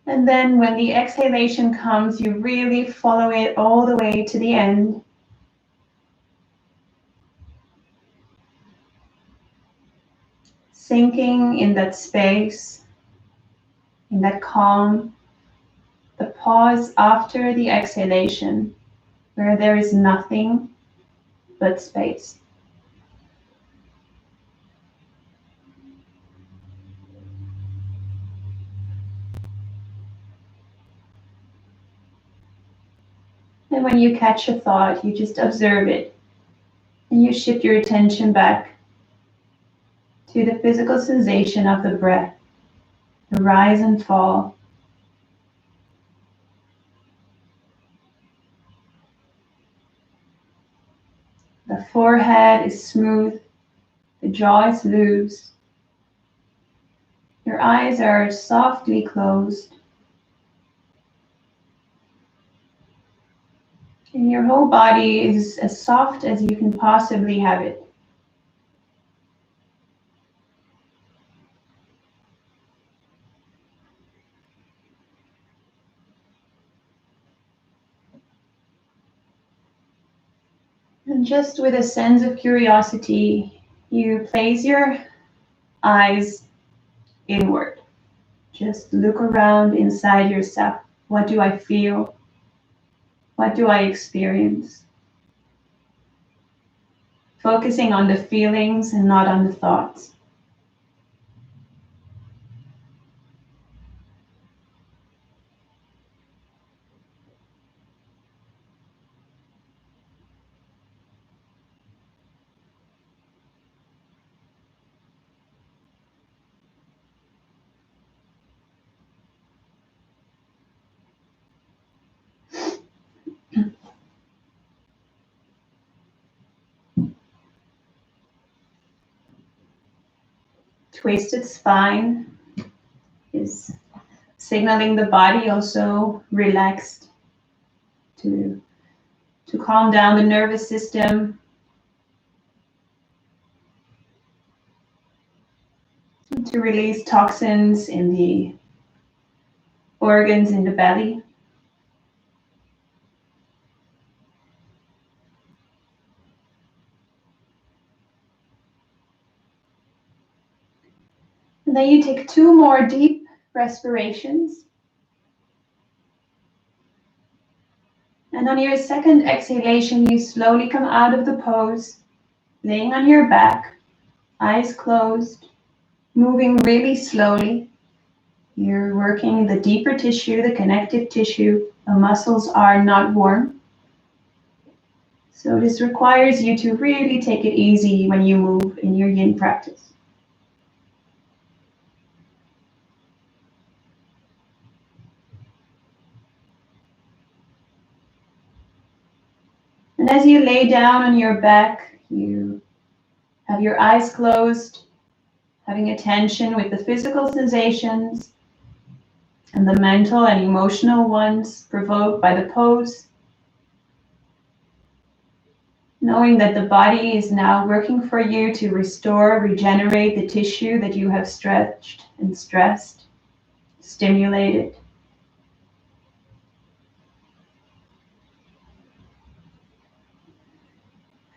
And then when the exhalation comes, you really follow it all the way to the end. Sinking in that space, in that calm, the pause after the exhalation, where there is nothing but space. And when you catch a thought, you just observe it, and you shift your attention back to the physical sensation of the breath, the rise and fall. The forehead is smooth, the jaw is loose. Your eyes are softly closed. And your whole body is as soft as you can possibly have it. And just with a sense of curiosity, you place your eyes inward. Just look around inside yourself. What do I feel? What do I experience? Focusing on the feelings and not on the thoughts. Twisted spine is signaling the body also relaxed to calm down the nervous system, to release toxins in the organs in the belly. And then you take 2 more deep respirations. And on your second exhalation, you slowly come out of the pose, laying on your back, eyes closed, moving really slowly. You're working the deeper tissue, the connective tissue. The muscles are not warm. So this requires you to really take it easy when you move in your yin practice. And as you lay down on your back, you have your eyes closed, having attention with the physical sensations and the mental and emotional ones provoked by the pose. Knowing that the body is now working for you to restore, regenerate the tissue that you have stretched and stressed, stimulated.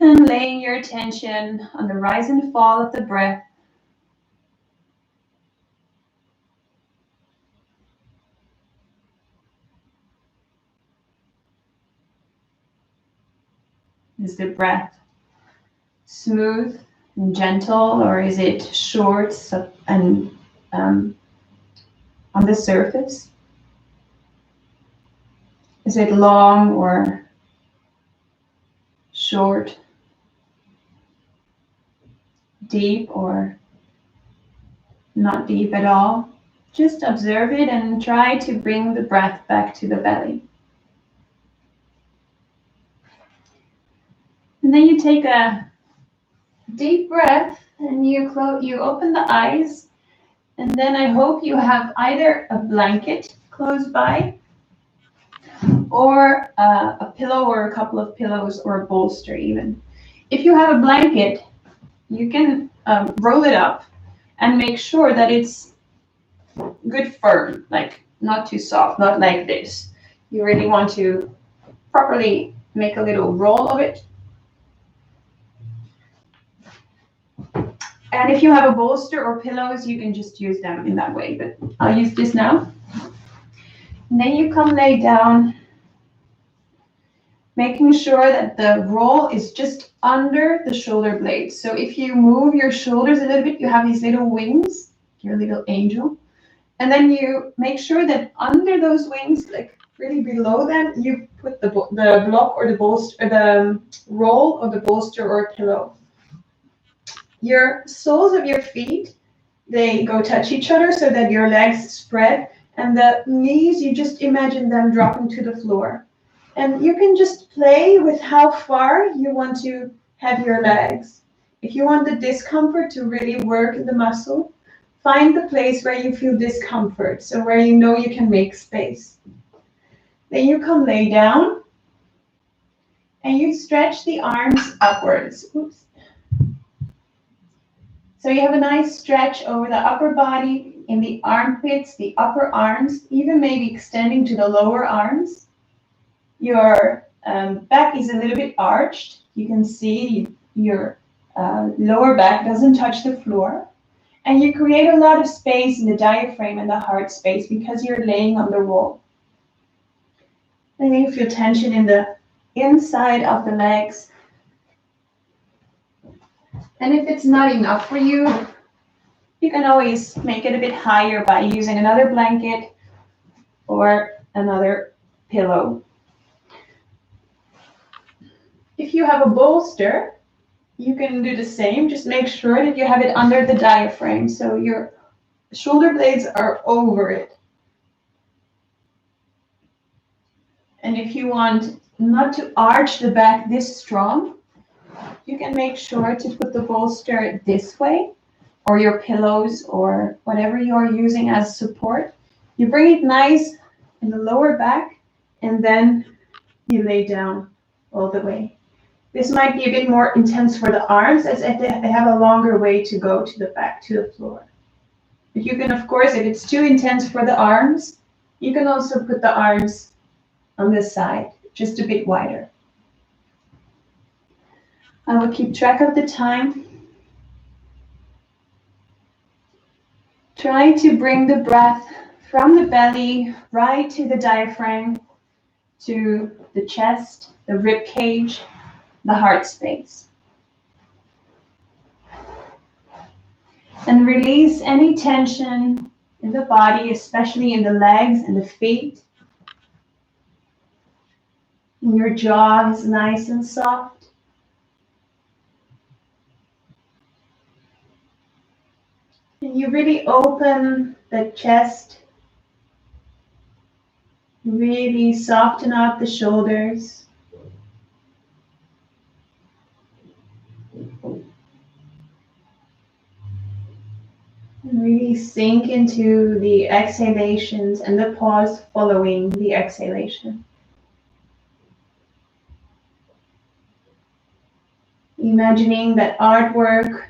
And laying your attention on the rise and fall of the breath. Is the breath smooth and gentle, or is it short and on the surface? Is it long or short? Deep or not deep at all? Just observe it and try to bring the breath back to the belly. And then you take a deep breath and you open the eyes. And then I hope you have either a blanket close by or a pillow or a couple of pillows or a bolster even. If you have a blanket, you can roll it up and make sure that it's good firm, like not too soft, not like this. You really want to properly make a little roll of it. And if you have a bolster or pillows, you can just use them in that way, but I'll use this now. And then you come lay down, making sure that the roll is just under the shoulder blades. So if you move your shoulders a little bit, you have these little wings, your little angel. And then you make sure that under those wings, like really below them, you put the block or the bolster, or the roll or the bolster or pillow. Your soles of your feet, they go touch each other so that your legs spread. And the knees, you just imagine them dropping to the floor. And you can just play with how far you want to have your legs. If you want the discomfort to really work in the muscle, find the place where you feel discomfort, so where you know you can make space. Then you come lay down and you stretch the arms upwards. Oops. So you have a nice stretch over the upper body, in the armpits, the upper arms, even maybe extending to the lower arms. Your back is a little bit arched. You can see your lower back doesn't touch the floor. And you create a lot of space in the diaphragm and the heart space because you're laying on the roll. Then you feel tension in the inside of the legs. And if it's not enough for you, you can always make it a bit higher by using another blanket or another pillow. If you have a bolster, you can do the same. Just make sure that you have it under the diaphragm, so your shoulder blades are over it. And if you want not to arch the back this strong, you can make sure to put the bolster this way, or your pillows, or whatever you are using as support. You bring it nice in the lower back, and then you lay down all the way. This might be a bit more intense for the arms, as they have a longer way to go to the back, to the floor. But you can, of course, if it's too intense for the arms, you can also put the arms on this side, just a bit wider. I will keep track of the time. Try to bring the breath from the belly right to the diaphragm, to the chest, the rib cage, the heart space. And release any tension in the body, especially in the legs and the feet. And your jaw is nice and soft. And you really open the chest. Really soften up the shoulders. And really sink into the exhalations and the pause following the exhalation. Imagining that artwork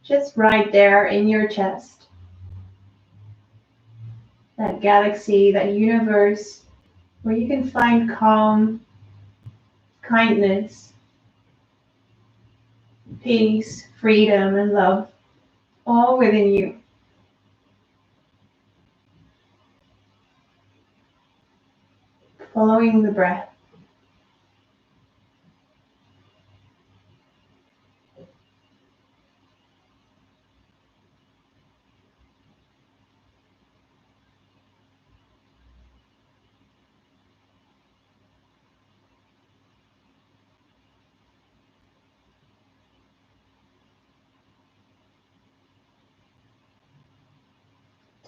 just right there in your chest. That galaxy, that universe where you can find calm, kindness, peace, freedom, and love, all within you. Following the breath.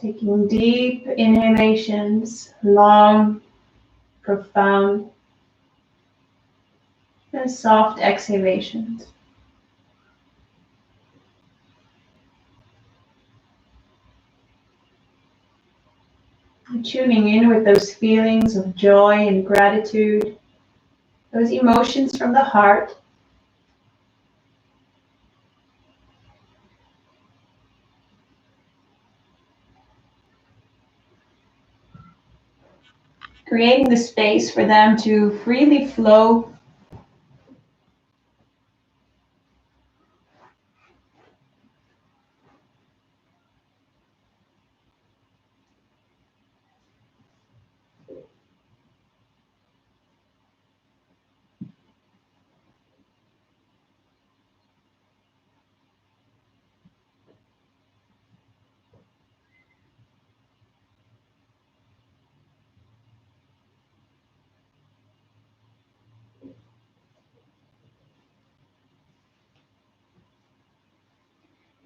Taking deep inhalations, long, profound, and soft exhalations. And tuning in with those feelings of joy and gratitude, those emotions from the heart. Creating the space for them to freely flow.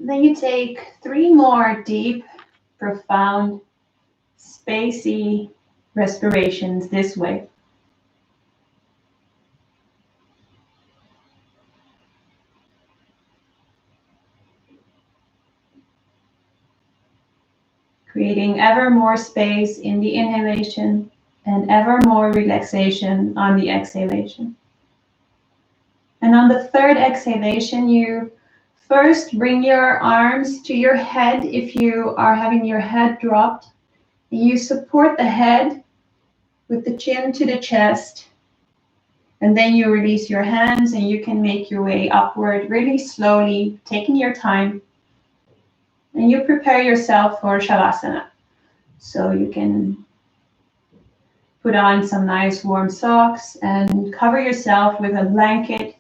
Then you take 3 more deep, profound, spacey respirations this way. Creating ever more space in the inhalation and ever more relaxation on the exhalation. And on the third exhalation, you first bring your arms to your head if you are having your head dropped. You support the head with the chin to the chest. And then you release your hands and you can make your way upward really slowly, taking your time. And you prepare yourself for Shavasana. So you can put on some nice warm socks and cover yourself with a blanket.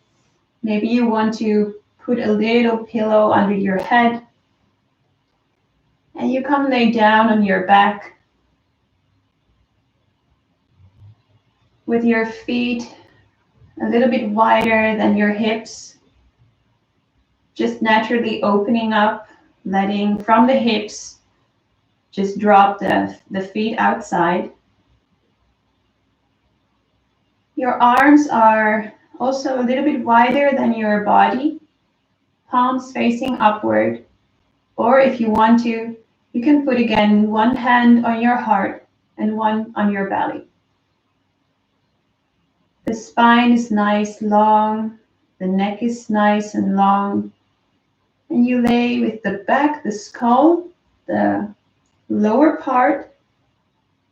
Maybe you want to put a little pillow under your head. And you come lay down on your back with your feet a little bit wider than your hips. Just naturally opening up, letting from the hips, just drop the feet outside. Your arms are also a little bit wider than your body, palms facing upward. Or if you want to, you can put again one hand on your heart and one on your belly. The spine is nice, long. The neck is nice and long. And you lay with the back, the skull, the lower part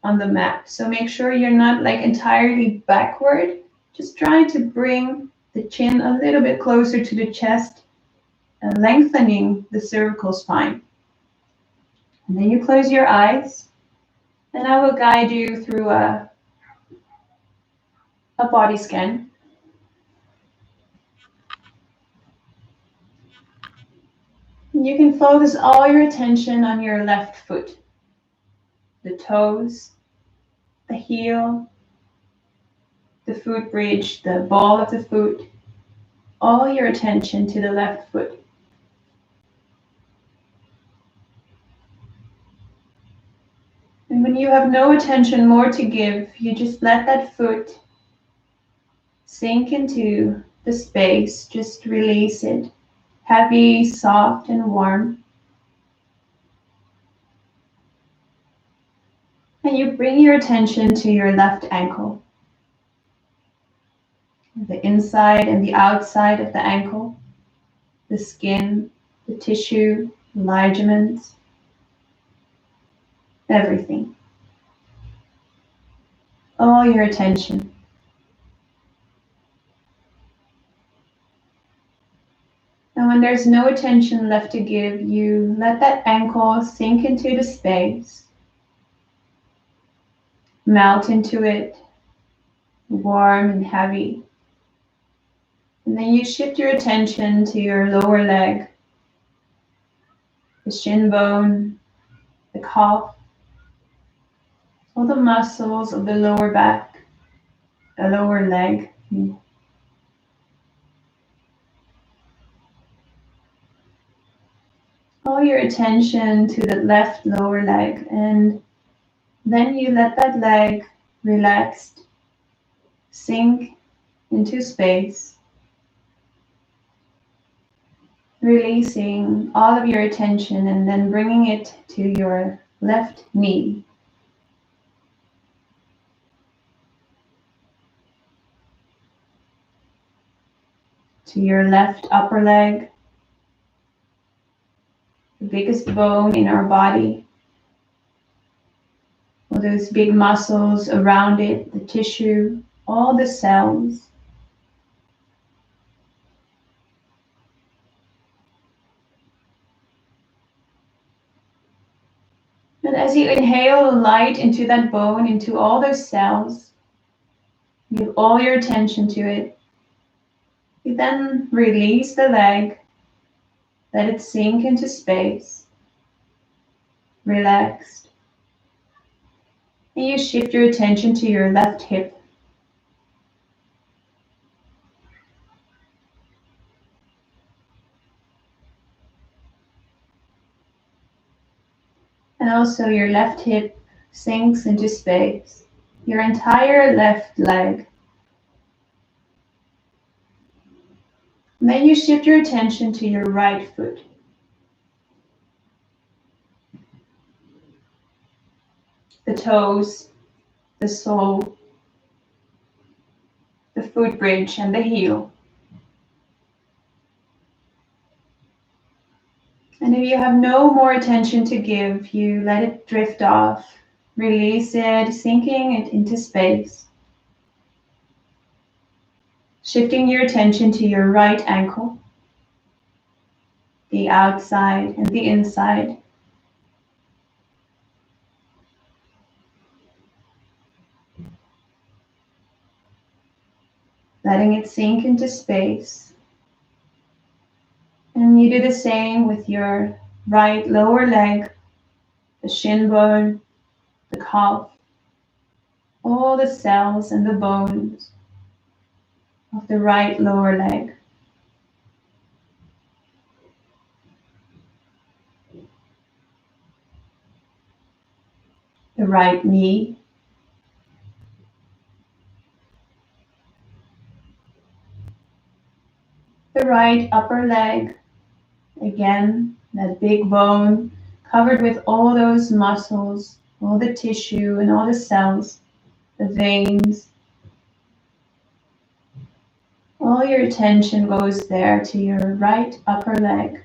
on the mat. So make sure you're not like entirely backward. Just try to bring the chin a little bit closer to the chest, lengthening the cervical spine. And then you close your eyes, and I will guide you through a body scan. And you can focus all your attention on your left foot, the toes, the heel, the foot bridge, the ball of the foot, all your attention to the left foot. And when you have no attention more to give, you just let that foot sink into the space, just release it, heavy, soft, and warm. And you bring your attention to your left ankle, the inside and the outside of the ankle, the skin, the tissue, the ligaments, everything. All your attention. And when there's no attention left to give, you let that ankle sink into the space, melt into it, warm and heavy. And then you shift your attention to your lower leg, the shin bone, the calf, all the muscles of the lower back, the lower leg. all your attention to the left lower leg, and then you let that leg relaxed sink into space, releasing all of your attention and then bringing it to your left knee. To your left upper leg, the biggest bone in our body. All those big muscles around it, the tissue, all the cells. And as you inhale light into that bone, into all those cells, give all your attention to it. You then release the leg, let it sink into space, relaxed. And you shift your attention to your left hip. And also your left hip sinks into space, your entire left leg. And then you shift your attention to your right foot. The toes, the sole, the foot bridge, and the heel. And if you have no more attention to give, you let it drift off, release it, sinking it into space. Shifting your attention to your right ankle, the outside and the inside. Letting it sink into space. And you do the same with your right lower leg, the shin bone, the calf, all the cells and the bones of the right lower leg. The right knee, the right upper leg, again, that big bone covered with all those muscles, all the tissue and all the cells, the veins. All your attention goes there to your right upper leg.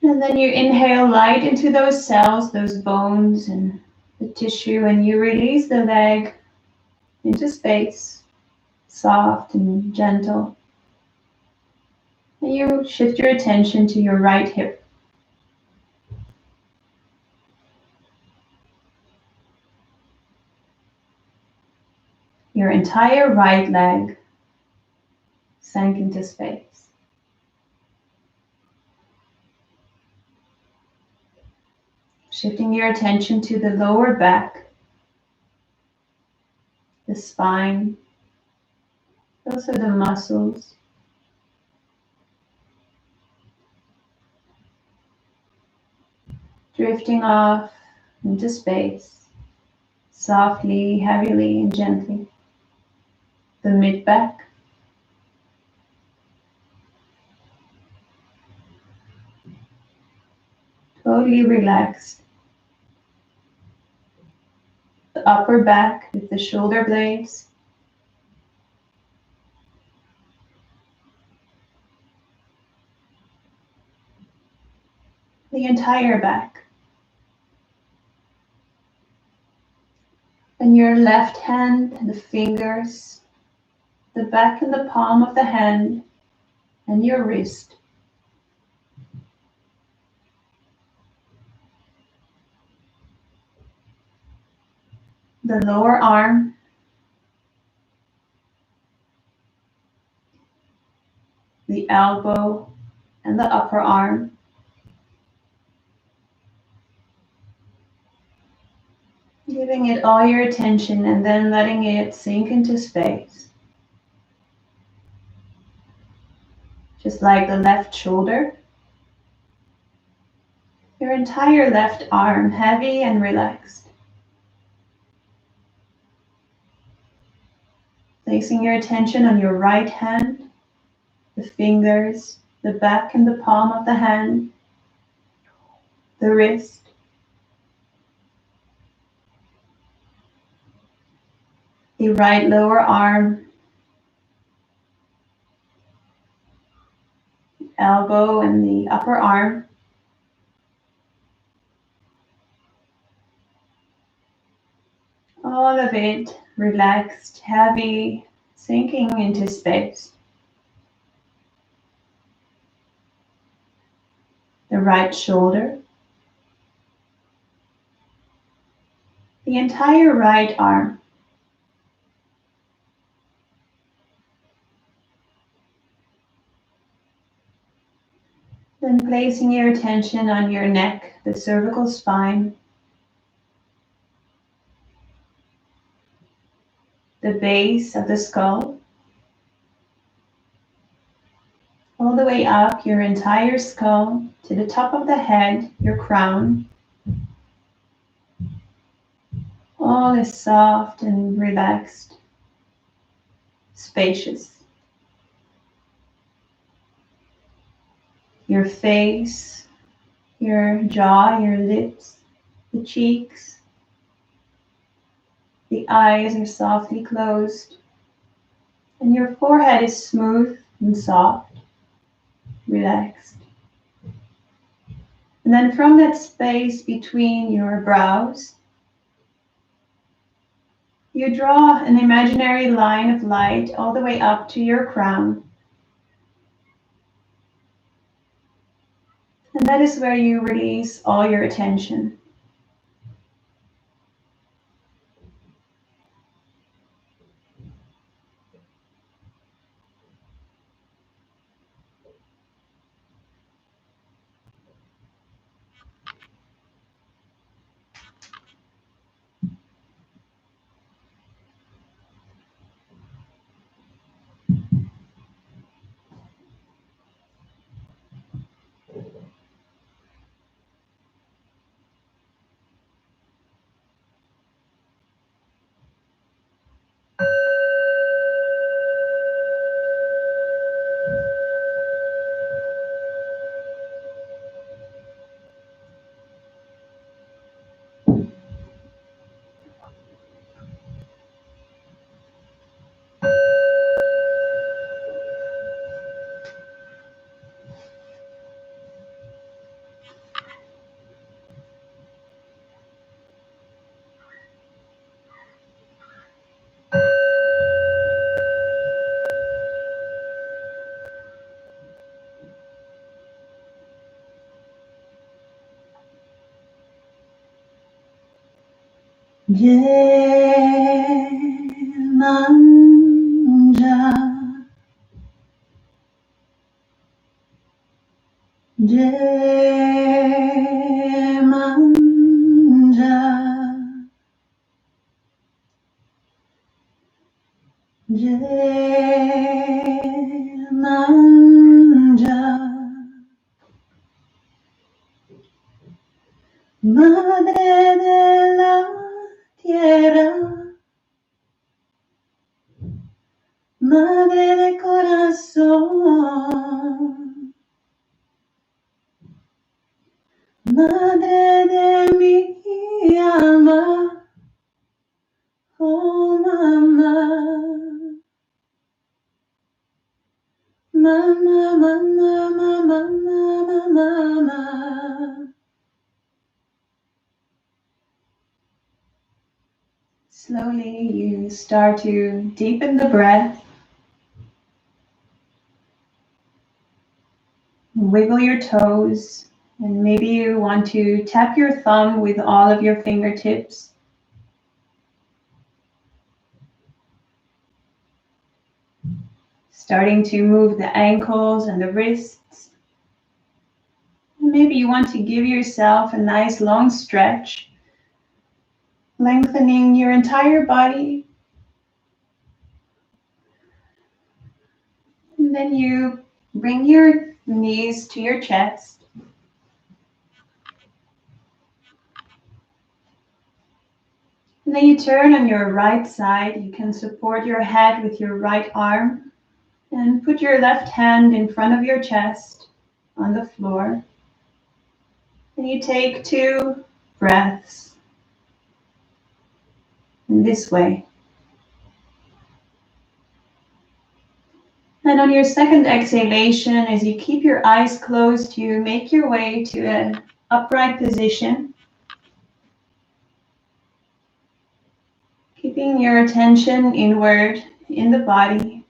And then you inhale light into those cells, those bones and the tissue, and you release the leg into space, soft and gentle. And you shift your attention to your right hip. Your entire right leg sank into space. Shifting your attention to the lower back, the spine, those are the muscles. Drifting off into space, softly, heavily, and gently. The mid-back, totally relaxed. The upper back with the shoulder blades. The entire back. And your left hand, the fingers, the back and the palm of the hand, and your wrist. The lower arm, the elbow, and the upper arm. Giving it all your attention and then letting it sink into space. just like the left shoulder. Your entire left arm heavy and relaxed. Placing your attention on your right hand, the fingers, the back and the palm of the hand, the wrist. The right lower arm, elbow and the upper arm. All of it relaxed, heavy, sinking into space. The right shoulder. The entire right arm. Then placing your attention on your neck, the cervical spine, the base of the skull, all the way up your entire skull to the top of the head, your crown. All is soft and relaxed, spacious. Your face, your jaw, your lips, the cheeks, the eyes are softly closed, and your forehead is smooth and soft, relaxed. And then from that space between your brows, you draw an imaginary line of light all the way up to your crown. And that is where you release all your attention. Manja, manja, manja, Madre de la tierra, Madre de corazón, Madre de mi alma, oh mamá, mamá, mamá, mamá, mamá, mamá. Slowly you start to deepen the breath. Wiggle your toes, and maybe you want to tap your thumb with all of your fingertips. Starting to move the ankles and the wrists. Maybe you want to give yourself a nice long stretch, lengthening your entire body. And then you Bring your knees to your chest. And then you turn on your right side. You can support your head with your right arm and put your left hand in front of your chest on the floor. And you take 2 breaths in this way. And on your second exhalation, as you keep your eyes closed, you make your way to an upright position, keeping your attention inward in the body.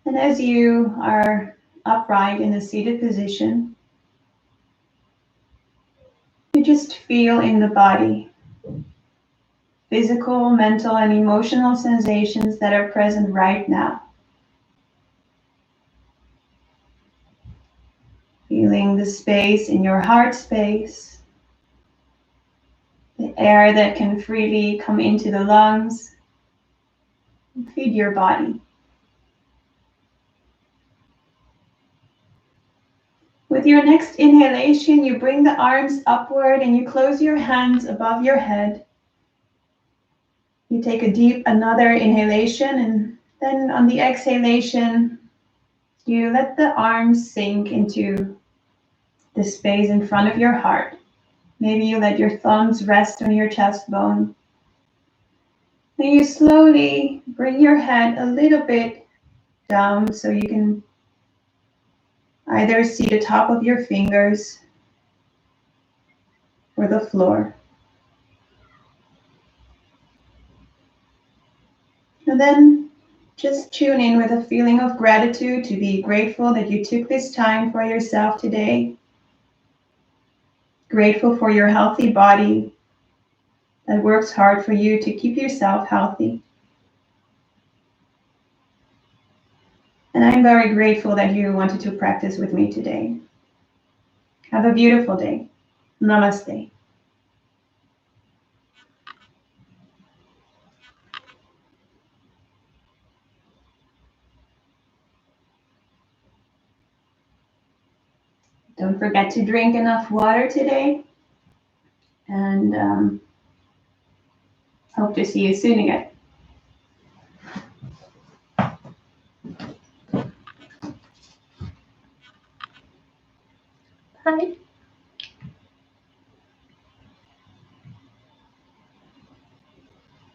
And as you are upright in a seated position, you just feel in the body physical, mental, and emotional sensations that are present right now. Feeling the space in your heart space, the air that can freely come into the lungs and feed your body. With your next inhalation, you bring the arms upward and you close your hands above your head. You take another inhalation, and then on the exhalation, you let the arms sink into the space in front of your heart. Maybe you let your thumbs rest on your chest bone. Then you slowly bring your head a little bit down so you can either see the top of your fingers or the floor. And then just tune in with a feeling of gratitude, to be grateful that you took this time for yourself today. Grateful for your healthy body that works hard for you to keep yourself healthy. And I'm very grateful that you wanted to practice with me today. Have a beautiful day. Namaste. Don't forget to drink enough water today. And hope to see you soon again. Hi.